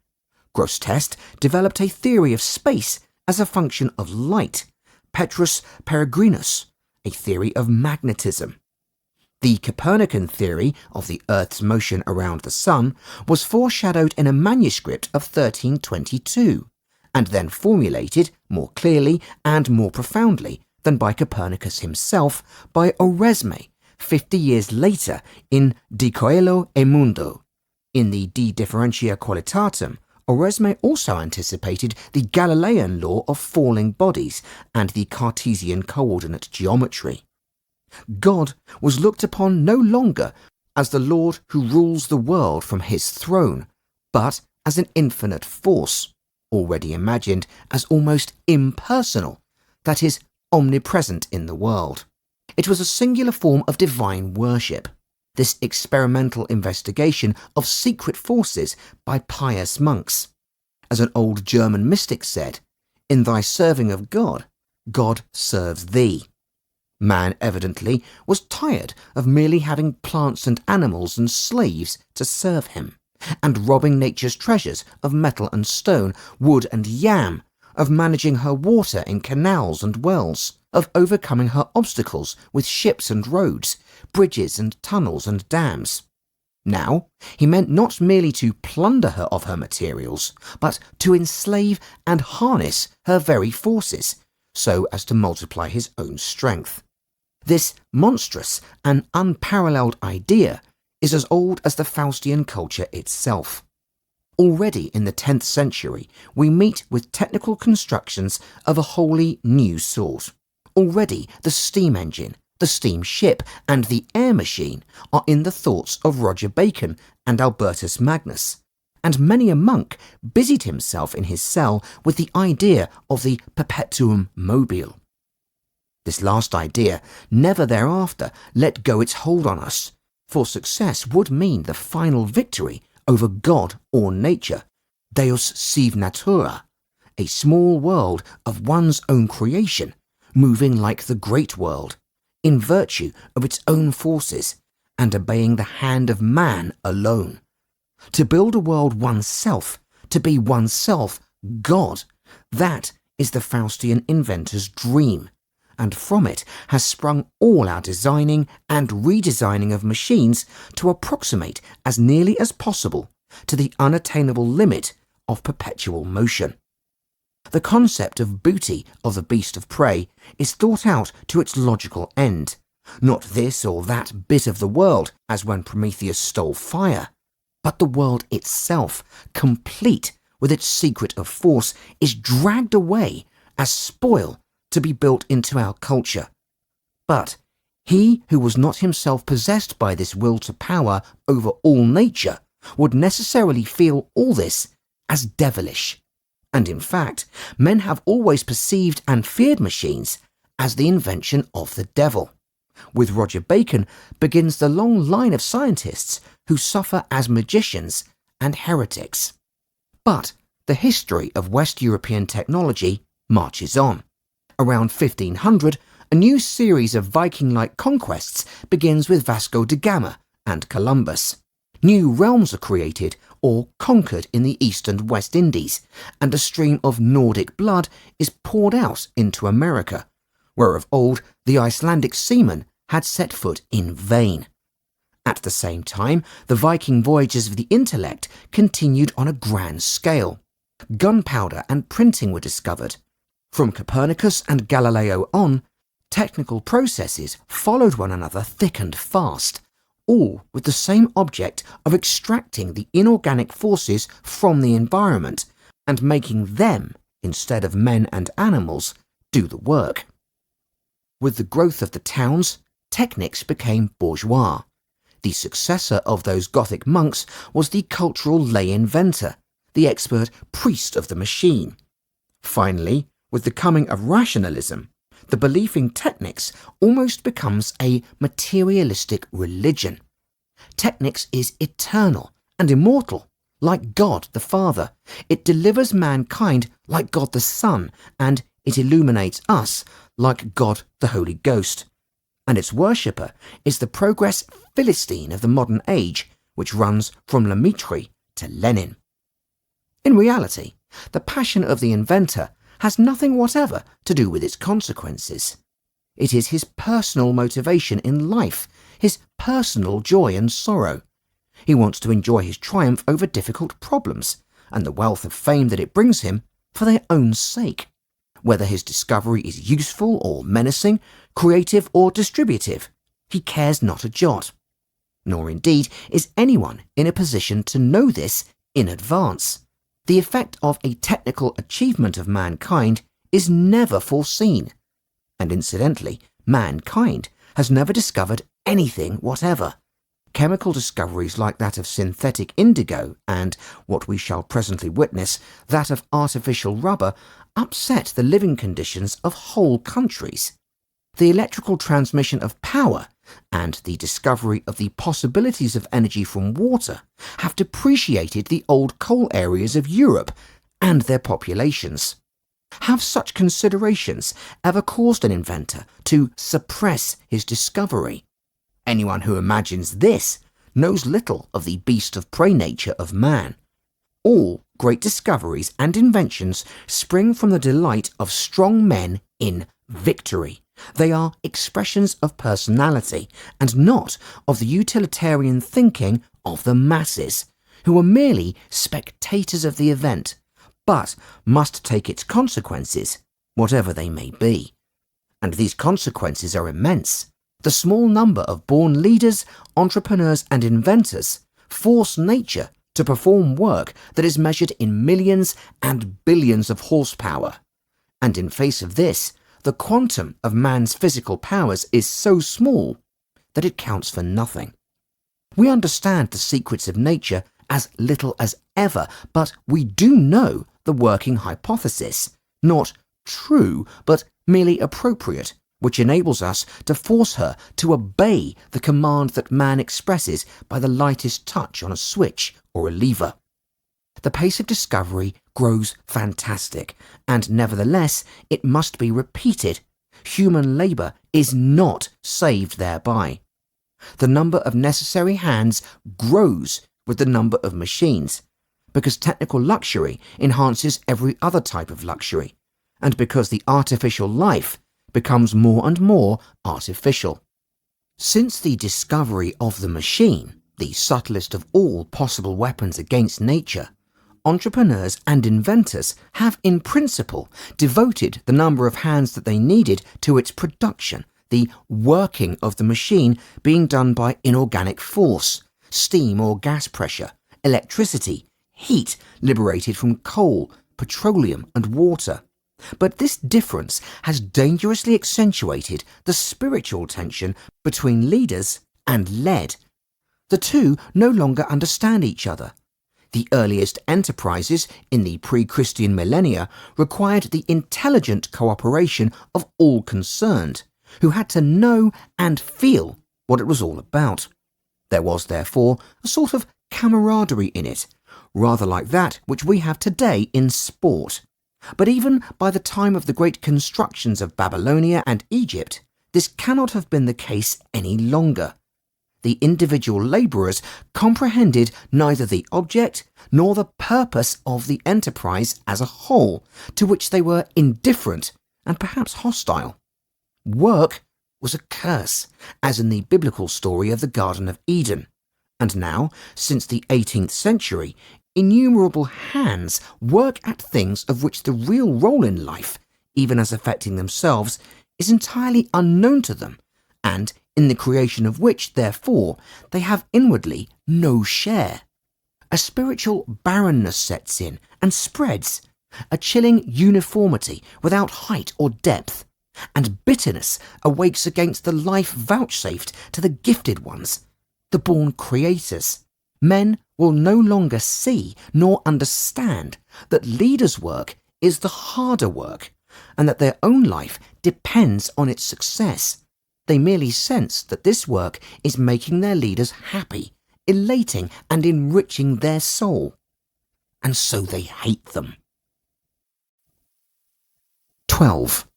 Grosseteste developed a theory of space as a function of light, Petrus Peregrinus, a theory of magnetism. The Copernican theory of the Earth's motion around the Sun was foreshadowed in a manuscript of 1322, and then formulated more clearly and more profoundly than by Copernicus himself by Oresme 50 years later in De Coelo e Mundo. In the De Differentia Qualitatem, Oresme also anticipated the Galilean law of falling bodies and the Cartesian coordinate geometry. God was looked upon no longer as the Lord who rules the world from his throne, but as an infinite force, already imagined as almost impersonal, that is, omnipresent in the world. It was a singular form of divine worship, this experimental investigation of secret forces by pious monks. As an old German mystic said, "In thy serving of God, God serves thee." Man evidently was tired of merely having plants and animals and slaves to serve him, and robbing nature's treasures of metal and stone, wood and yam, of managing her water in canals and wells, of overcoming her obstacles with ships and roads, bridges and tunnels and dams. Now, he meant not merely to plunder her of her materials, but to enslave and harness her very forces, so as to multiply his own strength. This monstrous and unparalleled idea is as old as the Faustian culture itself. Already in the 10th century, we meet with technical constructions of a wholly new sort. Already the steam engine, the steam ship, and the air machine are in the thoughts of Roger Bacon and Albertus Magnus, and many a monk busied himself in his cell with the idea of the perpetuum mobile. This last idea never thereafter let go its hold on us, for success would mean the final victory over God or nature, Deus sive natura, a small world of one's own creation, moving like the great world, in virtue of its own forces, and obeying the hand of man alone. To build a world oneself, to be oneself God, that is the Faustian inventor's dream, and from it has sprung all our designing and redesigning of machines to approximate as nearly as possible to the unattainable limit of perpetual motion. The concept of booty of the beast of prey is thought out to its logical end, not this or that bit of the world, as when Prometheus stole fire, but the world itself, complete with its secret of force, is dragged away as spoil to be built into our culture. But he who was not himself possessed by this will to power over all nature would necessarily feel all this as devilish. And in fact, men have always perceived and feared machines as the invention of the devil. With Roger Bacon begins the long line of scientists who suffer as magicians and heretics. But the history of West European technology marches on. Around 1500, a new series of Viking-like conquests begins with Vasco da Gama and Columbus. New realms are created or conquered in the East and West Indies, and a stream of Nordic blood is poured out into America, where of old the Icelandic seamen had set foot in vain. At the same time, the Viking voyages of the intellect continued on a grand scale. Gunpowder and printing were discovered. From Copernicus and Galileo on, technical processes followed one another thick and fast. all with the same object of extracting the inorganic forces from the environment and making them, instead of men and animals, do the work. With the growth of the towns, Technics became bourgeois. The successor of those Gothic monks was the cultural lay inventor, the expert priest of the machine. Finally, with the coming of rationalism, the belief in Technics almost becomes a materialistic religion. Technics is eternal and immortal, like God the Father. It delivers mankind like God the Son, and it illuminates us like God the Holy Ghost. And its worshipper is the progress Philistine of the modern age, which runs from Lemaitre to Lenin. In reality, the passion of the inventor has nothing whatever to do with its consequences. It is his personal motivation in life, his personal joy and sorrow. He wants to enjoy his triumph over difficult problems and the wealth of fame that it brings him for their own sake. Whether his discovery is useful or menacing, creative or distributive, he cares not a jot. Nor indeed is anyone in a position to know this in advance. The effect of a technical achievement of mankind is never foreseen. And incidentally, mankind has never discovered anything whatever. Chemical discoveries like that of synthetic indigo and, what we shall presently witness, that of artificial rubber, upset the living conditions of whole countries. The electrical transmission of power and the discovery of the possibilities of energy from water have depreciated the old coal areas of Europe and their populations. Have such considerations ever caused an inventor to suppress his discovery? Anyone who imagines this knows little of the beast of prey nature of man. All great discoveries and inventions spring from the delight of strong men in victory. They are expressions of personality and not of the utilitarian thinking of the masses, who are merely spectators of the event, but must take its consequences, whatever they may be. And these consequences are immense. The small number of born leaders, entrepreneurs and inventors force nature to perform work that is measured in millions and billions of horsepower. And in face of this, the quantum of man's physical powers is so small that it counts for nothing. We understand the secrets of nature as little as ever, but we do know the working hypothesis, not true, but merely appropriate, which enables us to force her to obey the command that man expresses by the lightest touch on a switch or a lever. The pace of discovery grows fantastic, and nevertheless it must be repeated. Human labour is not saved thereby. The number of necessary hands grows with the number of machines, because technical luxury enhances every other type of luxury, and because the artificial life becomes more and more artificial. Since the discovery of the machine, the subtlest of all possible weapons against nature, entrepreneurs and inventors have in principle devoted the number of hands that they needed to its production, the working of the machine being done by inorganic force, steam or gas pressure, electricity, heat liberated from coal, petroleum and water. But this difference has dangerously accentuated the spiritual tension between leaders and led. The two no longer understand each other. The earliest enterprises in the pre-Christian millennia required the intelligent cooperation of all concerned, who had to know and feel what it was all about. There was, therefore, a sort of camaraderie in it, rather like that which we have today in sport. But even by the time of the great constructions of Babylonia and Egypt, this cannot have been the case any longer. The individual labourers comprehended neither the object nor the purpose of the enterprise as a whole, to which they were indifferent and perhaps hostile. Work was a curse, as in the biblical story of the Garden of Eden. And now, since the 18th century, innumerable hands work at things of which the real role in life, even as affecting themselves, is entirely unknown to them, and in the creation of which, therefore, they have inwardly no share. A spiritual barrenness sets in and spreads, a chilling uniformity without height or depth, and bitterness awakes against the life vouchsafed to the gifted ones, the born creators. Men will no longer see nor understand that leaders' work is the harder work, and that their own life depends on its success. They merely sense that this work is making their leaders happy, elating and enriching their soul, and so they hate them. 12.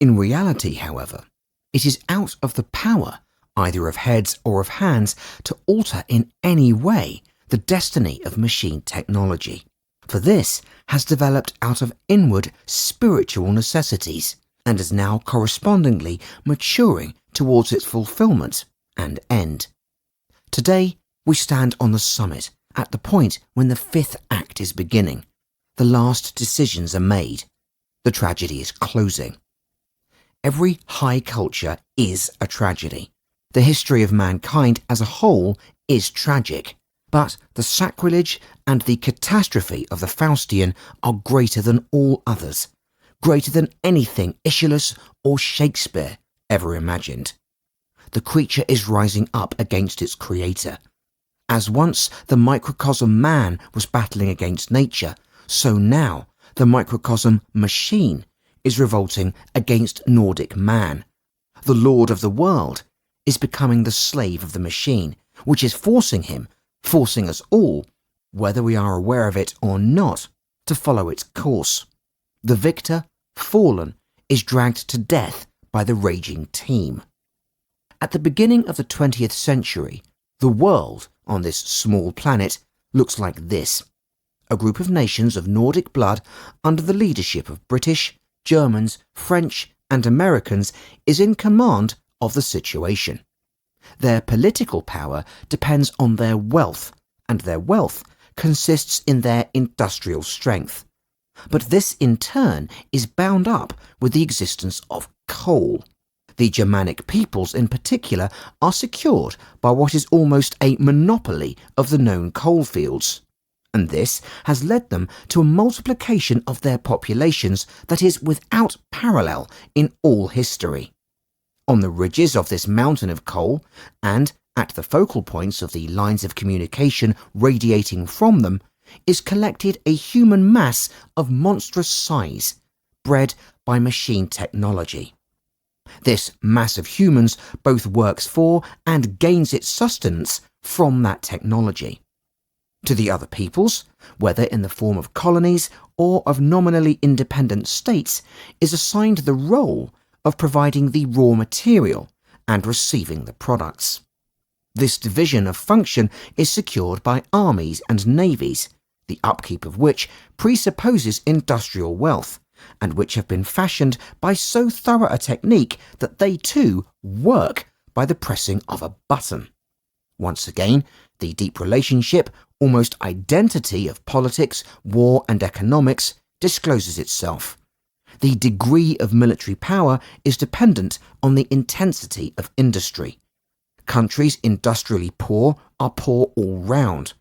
In reality, however, it is out of the power, either of heads or of hands, to alter in any way the destiny of machine technology, for this has developed out of inward spiritual necessities, and is now correspondingly maturing towards its fulfillment and end. Today, we stand on the summit, at the point when the fifth act is beginning. The last decisions are made. The tragedy is closing. Every high culture is a tragedy. The history of mankind as a whole is tragic, but the sacrilege and the catastrophe of the Faustian are greater than all others, greater than anything Aeschylus or Shakespeare ever imagined. The creature is rising up against its creator. As once the microcosm man was battling against nature, so now the microcosm machine is revolting against Nordic man. The lord of the world is becoming the slave of the machine, which is forcing him, forcing us all, whether we are aware of it or not, to follow its course. The victor, fallen, is dragged to death by the raging team. At the beginning of the 20th century, the world on this small planet looks like this. A group of nations of Nordic blood under the leadership of British, Germans, French and Americans is in command of the situation. Their political power depends on their wealth, and their wealth consists in their industrial strength. But this in turn is bound up with the existence of coal. The Germanic peoples in particular are secured by what is almost a monopoly of the known coalfields, and this has led them to a multiplication of their populations that is without parallel in all history. On the ridges of this mountain of coal, and at the focal points of the lines of communication radiating from them, is collected a human mass of monstrous size, bred by machine technology. This mass of humans both works for and gains its sustenance from that technology. To the other peoples, whether in the form of colonies or of nominally independent states, is assigned the role of providing the raw material and receiving the products. This division of function is secured by armies and navies, the upkeep of which presupposes industrial wealth, and which have been fashioned by so thorough a technique that they too work by the pressing of a button. Once again, the deep relationship, almost identity of politics, war and economics discloses itself. The degree of military power is dependent on the intensity of industry. Countries industrially poor are poor all round.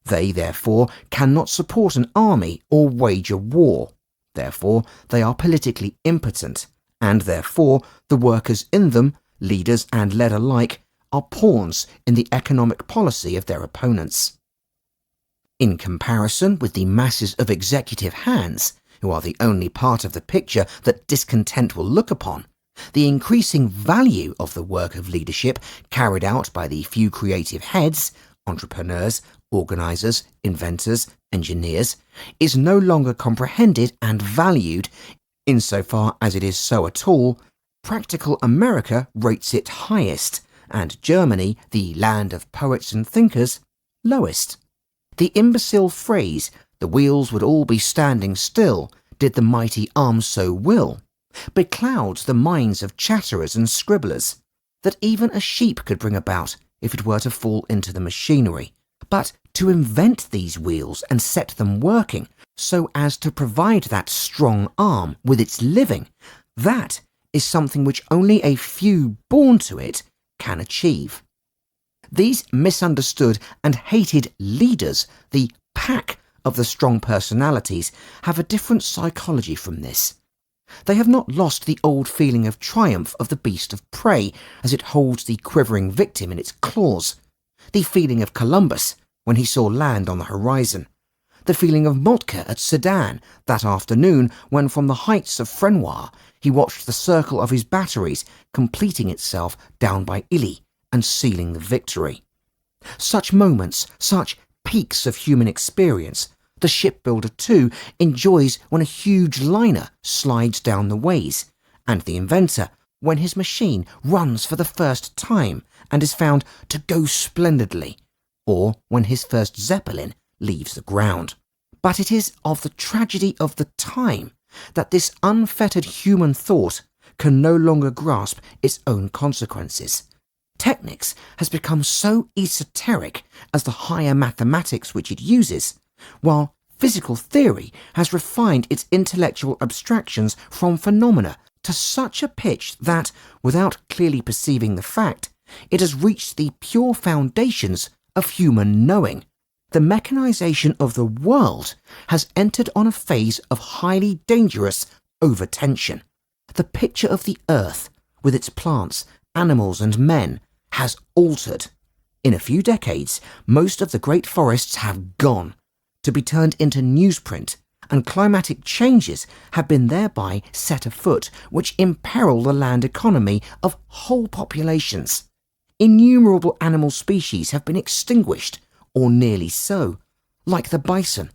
They, therefore, cannot support an army or wage a war. Therefore, they are politically impotent, and therefore the workers in them, leaders and led alike, are pawns in the economic policy of their opponents. In comparison with the masses of executive hands, who are the only part of the picture that discontent will look upon, the increasing value of the work of leadership carried out by the few creative heads, entrepreneurs, organisers, inventors, engineers, is no longer comprehended and valued insofar as it is so at all. Practical America rates it highest, and Germany, the land of poets and thinkers, lowest. The imbecile phrase, "the wheels would all be standing still, did the mighty arm so will," beclouds the minds of chatterers and scribblers, that even a sheep could bring about if it were to fall into the machinery. But to invent these wheels and set them working so as to provide that strong arm with its living, that is something which only a few born to it can achieve. These misunderstood and hated leaders, the pack of the strong personalities, have a different psychology from this. They have not lost the old feeling of triumph of the beast of prey as it holds the quivering victim in its claws, the feeling of Columbus when he saw land on the horizon, the feeling of Moltke at Sedan that afternoon when from the heights of Frenoir he watched the circle of his batteries completing itself down by Illy and sealing the victory. Such moments, such peaks of human experience, the shipbuilder too enjoys when a huge liner slides down the ways, and the inventor when his machine runs for the first time and is found to go splendidly, or when his first Zeppelin leaves the ground. But it is of the tragedy of the time that this unfettered human thought can no longer grasp its own consequences. Technics has become so esoteric as the higher mathematics which it uses, while physical theory has refined its intellectual abstractions from phenomena to such a pitch that, without clearly perceiving the fact, it has reached the pure foundations of human knowing. The mechanization of the world has entered on a phase of highly dangerous overtension. The picture of the earth, with its plants, animals and men, has altered. In a few decades, most of the great forests have gone, to be turned into newsprint, and climatic changes have been thereby set afoot which imperil the land economy of whole populations. Innumerable animal species have been extinguished, or nearly so, like the bison.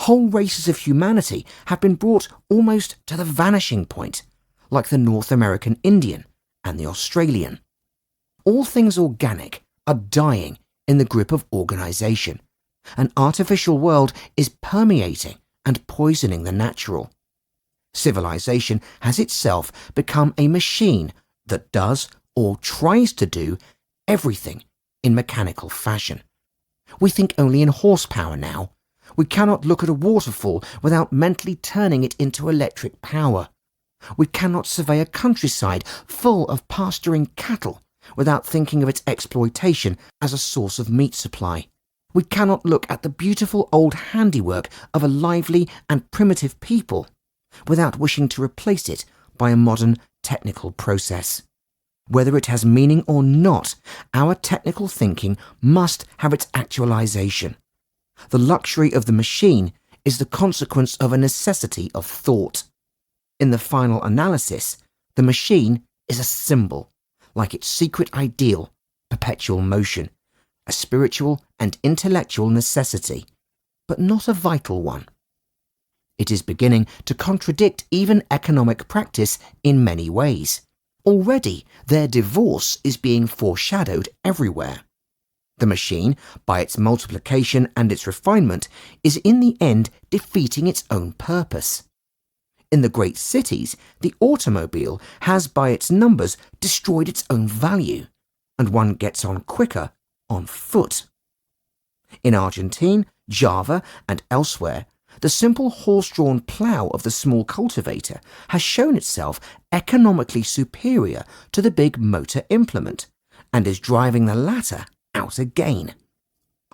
Whole races of humanity have been brought almost to the vanishing point, like the North American Indian and the Australian. All things organic are dying in the grip of organization. An artificial world is permeating and poisoning the natural. Civilization has itself become a machine that does, or tries to do, everything in mechanical fashion. We think only in horsepower now. We cannot look at a waterfall without mentally turning it into electric power. We cannot survey a countryside full of pasturing cattle without thinking of its exploitation as a source of meat supply. We cannot look at the beautiful old handiwork of a lively and primitive people without wishing to replace it by a modern technical process. Whether it has meaning or not, our technical thinking must have its actualization. The luxury of the machine is the consequence of a necessity of thought. In the final analysis, the machine is a symbol, like its secret ideal, perpetual motion, a spiritual and intellectual necessity, but not a vital one. It is beginning to contradict even economic practice in many ways. Already their divorce is being foreshadowed everywhere. The machine, by its multiplication and its refinement, is in the end defeating its own purpose. In the great cities, the automobile has by its numbers destroyed its own value, and one gets on quicker on foot. In Argentine, Java, and elsewhere, the simple horse-drawn plough of the small cultivator has shown itself economically superior to the big motor implement, and is driving the latter out again.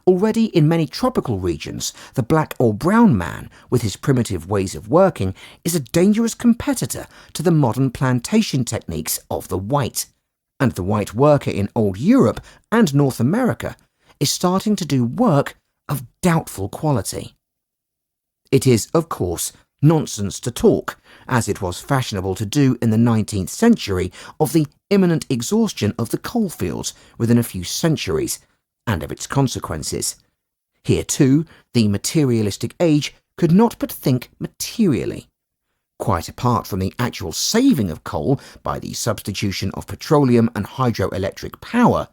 Already in many tropical regions, the black or brown man, with his primitive ways of working, is a dangerous competitor to the modern plantation techniques of the white, and the white worker in old Europe and North America is starting to do work of doubtful quality. It is, of course, nonsense to talk, as it was fashionable to do in the 19th century, of the imminent exhaustion of the coalfields within a few centuries, and of its consequences. Here too, the materialistic age could not but think materially. Quite apart from the actual saving of coal by the substitution of petroleum and hydroelectric power,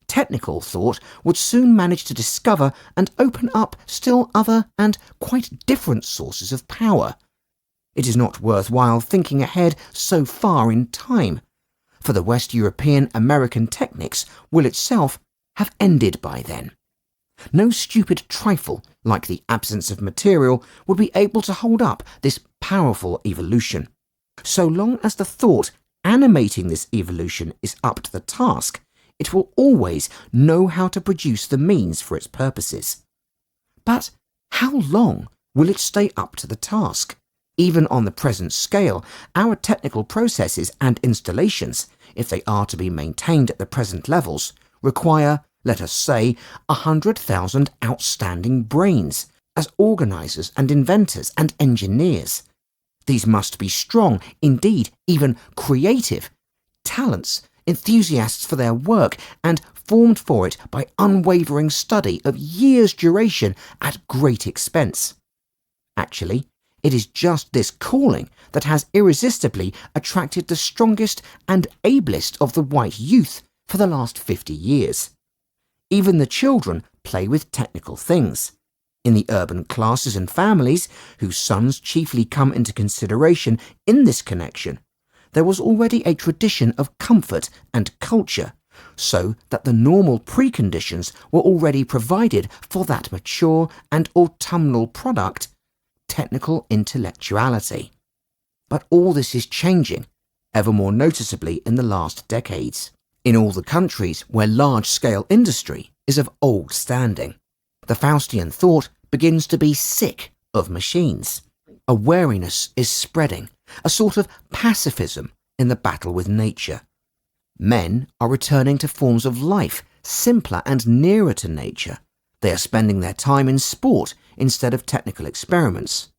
technical thought would soon manage to discover and open up still other and quite different sources of power. It is not worthwhile thinking ahead so far in time, for the West European American technics will itself have ended by then. No stupid trifle like the absence of material would be able to hold up this powerful evolution. So long as the thought animating this evolution is up to the task, it will always know how to produce the means for its purposes. But how long will it stay up to the task? Even on the present scale, our technical processes and installations, if they are to be maintained at the present levels, require, let us say, 100,000 outstanding brains as organisers and inventors and engineers. These must be strong, indeed even creative, talents, enthusiasts for their work, and formed for it by unwavering study of years' duration at great expense. Actually, it is just this calling that has irresistibly attracted the strongest and ablest of the white youth for the last 50 years. Even the children play with technical things. In the urban classes and families, whose sons chiefly come into consideration in this connection, there was already a tradition of comfort and culture, so that the normal preconditions were already provided for that mature and autumnal product, technical intellectuality. But all this is changing, ever more noticeably in the last decades. In all the countries where large-scale industry is of old standing, the Faustian thought begins to be sick of machines. A wariness is spreading, a sort of pacifism in the battle with nature. Men are returning to forms of life simpler and nearer to nature. They are spending their time in sport instead of technical experiments.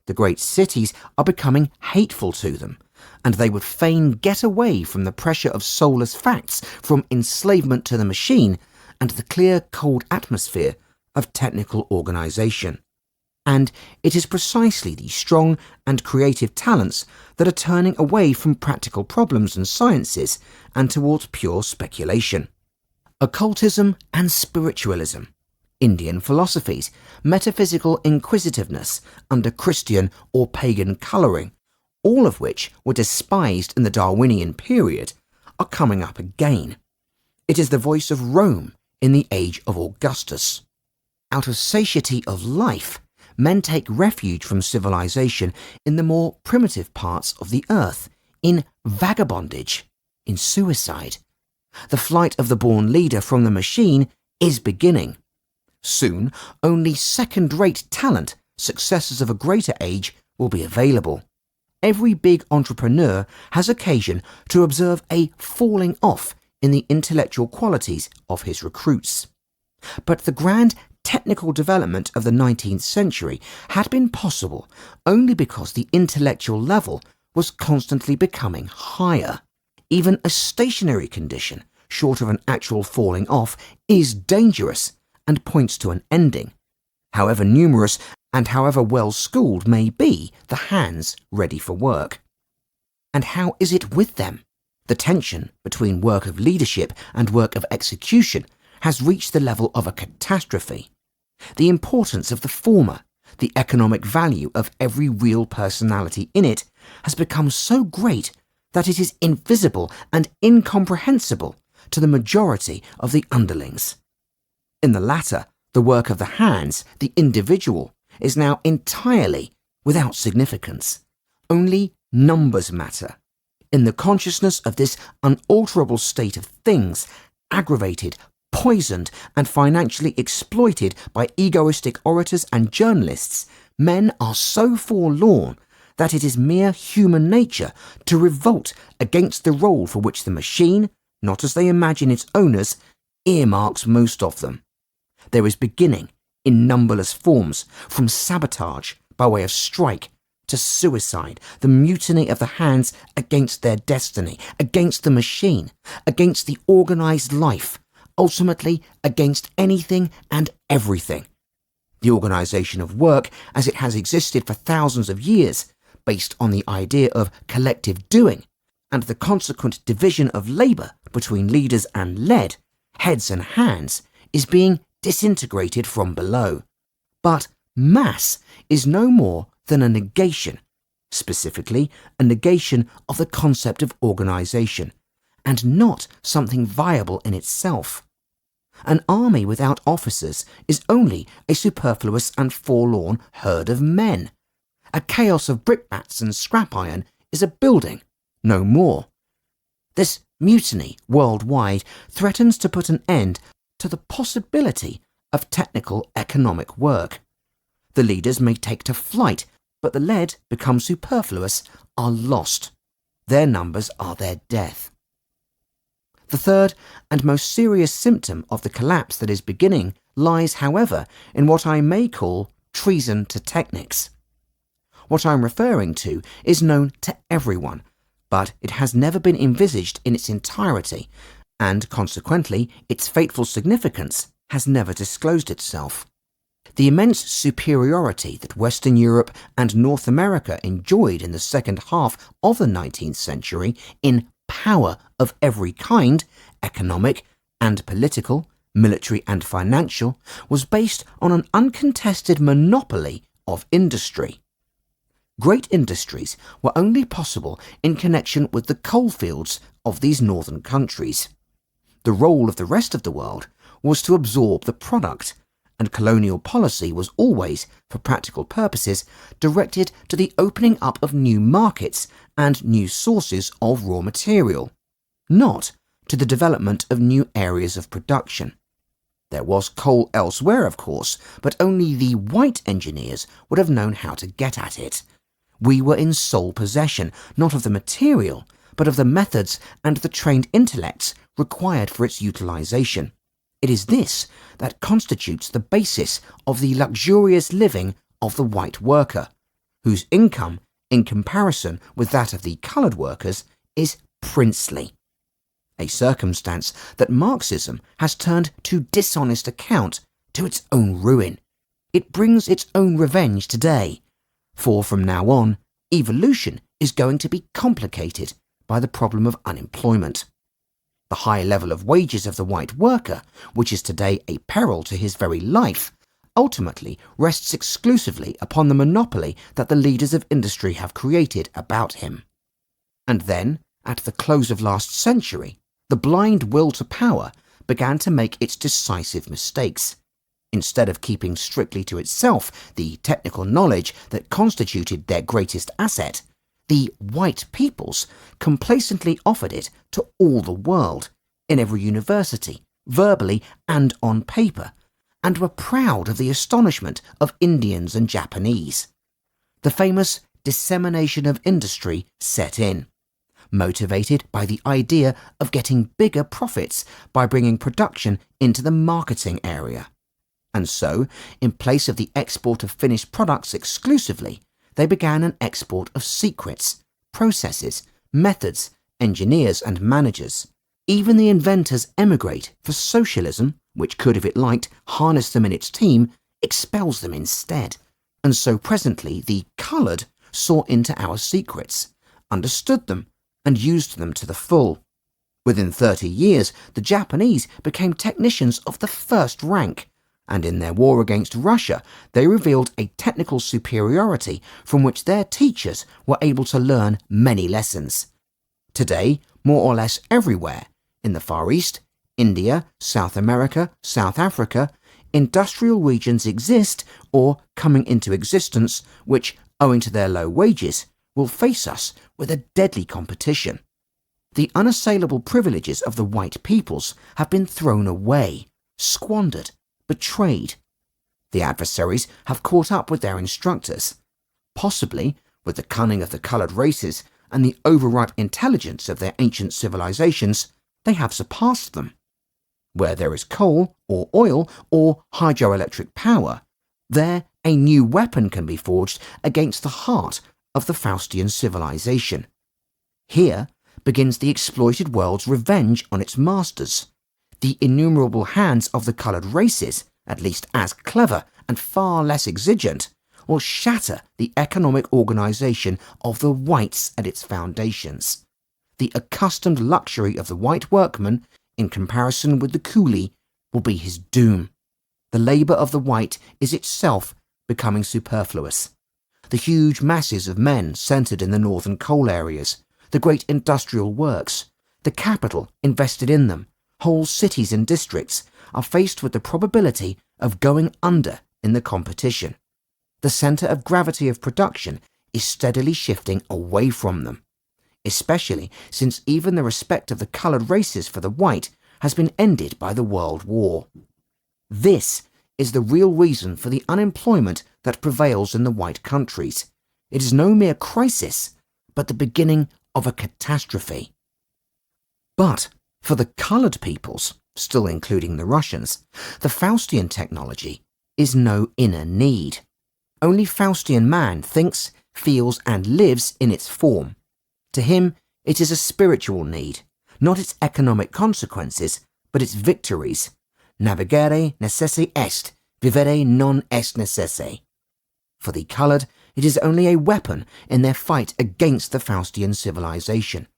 The great cities are becoming hateful to them, and they would fain get away from the pressure of soulless facts, from enslavement to the machine, and the clear, cold atmosphere of technical organisation. And it is precisely these strong and creative talents that are turning away from practical problems and sciences and towards pure speculation. Occultism and spiritualism, Indian philosophies, metaphysical inquisitiveness under Christian or pagan colouring, all of which were despised in the Darwinian period, are coming up again. It is the voice of Rome in the age of Augustus. Out of satiety of life, men take refuge from civilization in the more primitive parts of the earth, in vagabondage, in suicide. The flight of the born leader from the machine is beginning. Soon, only second-rate talent, successors of a greater age, will be available. Every big entrepreneur has occasion to observe a falling off in the intellectual qualities of his recruits. But the grand technical development of the 19th century had been possible only because the intellectual level was constantly becoming higher. Even a stationary condition, short of an actual falling off, is dangerous and points to an ending, however numerous and however well schooled may be the hands ready for work. And how is it with them? The tension between work of leadership and work of execution has reached the level of a catastrophe. The importance of the former, the economic value of every real personality in it, has become so great that it is invisible and incomprehensible to the majority of the underlings. In the latter, the work of the hands, the individual, is now entirely without significance. Only numbers matter. In the consciousness of this unalterable state of things, aggravated, poisoned, and financially exploited by egoistic orators and journalists, men are so forlorn that it is mere human nature to revolt against the role for which the machine, not as they imagine its owners, earmarks most of them. There is beginning, in numberless forms, from sabotage by way of strike to suicide, the mutiny of the hands against their destiny, against the machine, against the organised life, ultimately against anything and everything. The organisation of work, as it has existed for thousands of years, based on the idea of collective doing, and the consequent division of labour between leaders and led, heads and hands, is being disintegrated from below. But mass is no more than a negation, specifically a negation of the concept of organisation, and not something viable in itself. An army without officers is only a superfluous and forlorn herd of men. A chaos of brickbats and scrap iron is a building, no more, This mutiny worldwide threatens to put an end to the possibility of technical economic work. The leaders may take to flight, but the led become superfluous, are lost. Their numbers are their death. The third and most serious symptom of the collapse that is beginning lies, however, in what I may call treason to technics. What I'm referring to is known to everyone, but it has never been envisaged in its entirety, and consequently its fateful significance has never disclosed itself. The immense superiority that Western Europe and North America enjoyed in the second half of the 19th century in power of every kind, economic and political, military and financial, was based on an uncontested monopoly of industry. Great industries were only possible in connection with the coalfields of these northern countries. The role of the rest of the world was to absorb the product, and colonial policy was always, for practical purposes, directed to the opening up of new markets and new sources of raw material, not to the development of new areas of production. There was coal elsewhere, of course, but only the white engineers would have known how to get at it. We were in sole possession, not of the material, but of the methods and the trained intellects required for its utilization. It is this that constitutes the basis of the luxurious living of the white worker, whose income, in comparison with that of the coloured workers, is princely. A circumstance that Marxism has turned to dishonest account, to its own ruin. It brings its own revenge today, for from now on, evolution is going to be complicated by the problem of unemployment. The high level of wages of the white worker, which is today a peril to his very life, ultimately rests exclusively upon the monopoly that the leaders of industry have created about him. And then, at the close of last century, the blind will to power began to make its decisive mistakes. Instead of keeping strictly to itself the technical knowledge that constituted their greatest asset, the white peoples complacently offered it to all the world, in every university, verbally and on paper, and were proud of the astonishment of Indians and Japanese. The famous dissemination of industry set in, motivated by the idea of getting bigger profits by bringing production into the marketing area. And so, in place of the export of finished products exclusively, they began an export of secrets, processes, methods, engineers and managers. Even the inventors emigrate, for socialism, which could, if it liked, harness them in its team, expels them instead. And so presently the coloured saw into our secrets, understood them, and used them to the full. Within 30 years, the Japanese became technicians of the first rank, and in their war against Russia, they revealed a technical superiority from which their teachers were able to learn many lessons. Today, more or less everywhere, in the Far East, India, South America, South Africa, industrial regions exist, or coming into existence, which, owing to their low wages, will face us with a deadly competition. The unassailable privileges of the white peoples have been thrown away, squandered, betrayed. The adversaries have caught up with their instructors. Possibly, with the cunning of the coloured races and the overripe intelligence of their ancient civilizations, they have surpassed them. Where there is coal, or oil, or hydroelectric power, there a new weapon can be forged against the heart of the Faustian civilization. Here begins the exploited world's revenge on its masters. The innumerable hands of the coloured races, at least as clever and far less exigent, will shatter the economic organisation of the whites at its foundations. The accustomed luxury of the white workman, in comparison with the coolie, will be his doom. The labour of the white is itself becoming superfluous. The huge masses of men centred in the northern coal areas, the great industrial works, the capital invested in them, whole cities and districts are faced with the probability of going under in the competition. The centre of gravity of production is steadily shifting away from them. especially since even the respect of the coloured races for the white has been ended by the World War. This is the real reason for the unemployment that prevails in the white countries. It is no mere crisis, but the beginning of a catastrophe. But for the coloured peoples, still including the Russians, the Faustian technology is no inner need. Only Faustian man thinks, feels and lives in its form. To him, it is a spiritual need, not its economic consequences, but its victories. Navigere necesse est, vivere non est necesse. For the coloured, it is only a weapon in their fight against the Faustian civilization,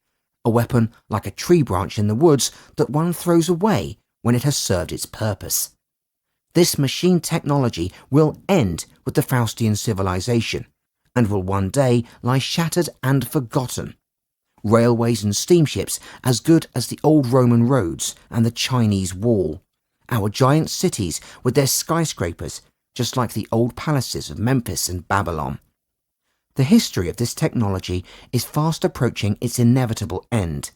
a weapon like a tree branch in the woods that one throws away when it has served its purpose. This machine technology will end with the Faustian civilization, and will one day lie shattered and forgotten. Railways and steamships as good as the old Roman roads and the Chinese wall. Our giant cities with their skyscrapers, just like the old palaces of Memphis and Babylon. The history of this technology is fast approaching its inevitable end.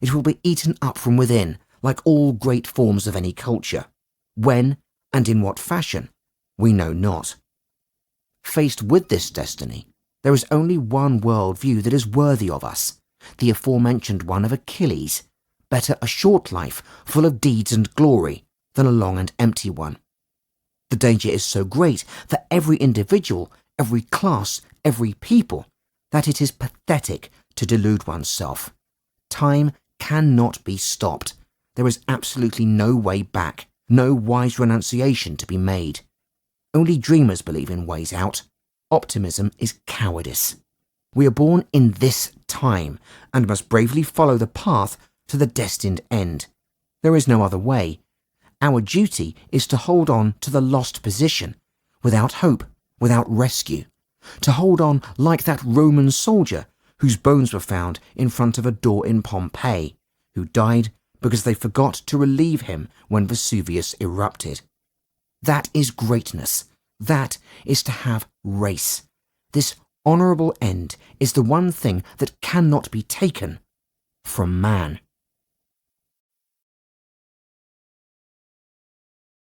It will be eaten up from within, like all great forms of any culture. When and in what fashion, we know not. Faced with this destiny, there is only one worldview that is worthy of us, the aforementioned one of Achilles. Better a short life full of deeds and glory than a long and empty one. The danger is so great for every individual, every class, every people, that it is pathetic to delude oneself. Time cannot be stopped. There is absolutely no way back, no wise renunciation to be made. Only dreamers believe in ways out. Optimism is cowardice. We are born in this time and must bravely follow the path to the destined end. There is no other way. Our duty is to hold on to the lost position, without hope, without rescue, to hold on like that Roman soldier whose bones were found in front of a door in Pompeii, who died because they forgot to relieve him when Vesuvius erupted. That is greatness. That is to have race. This honourable end is the one thing that cannot be taken from man.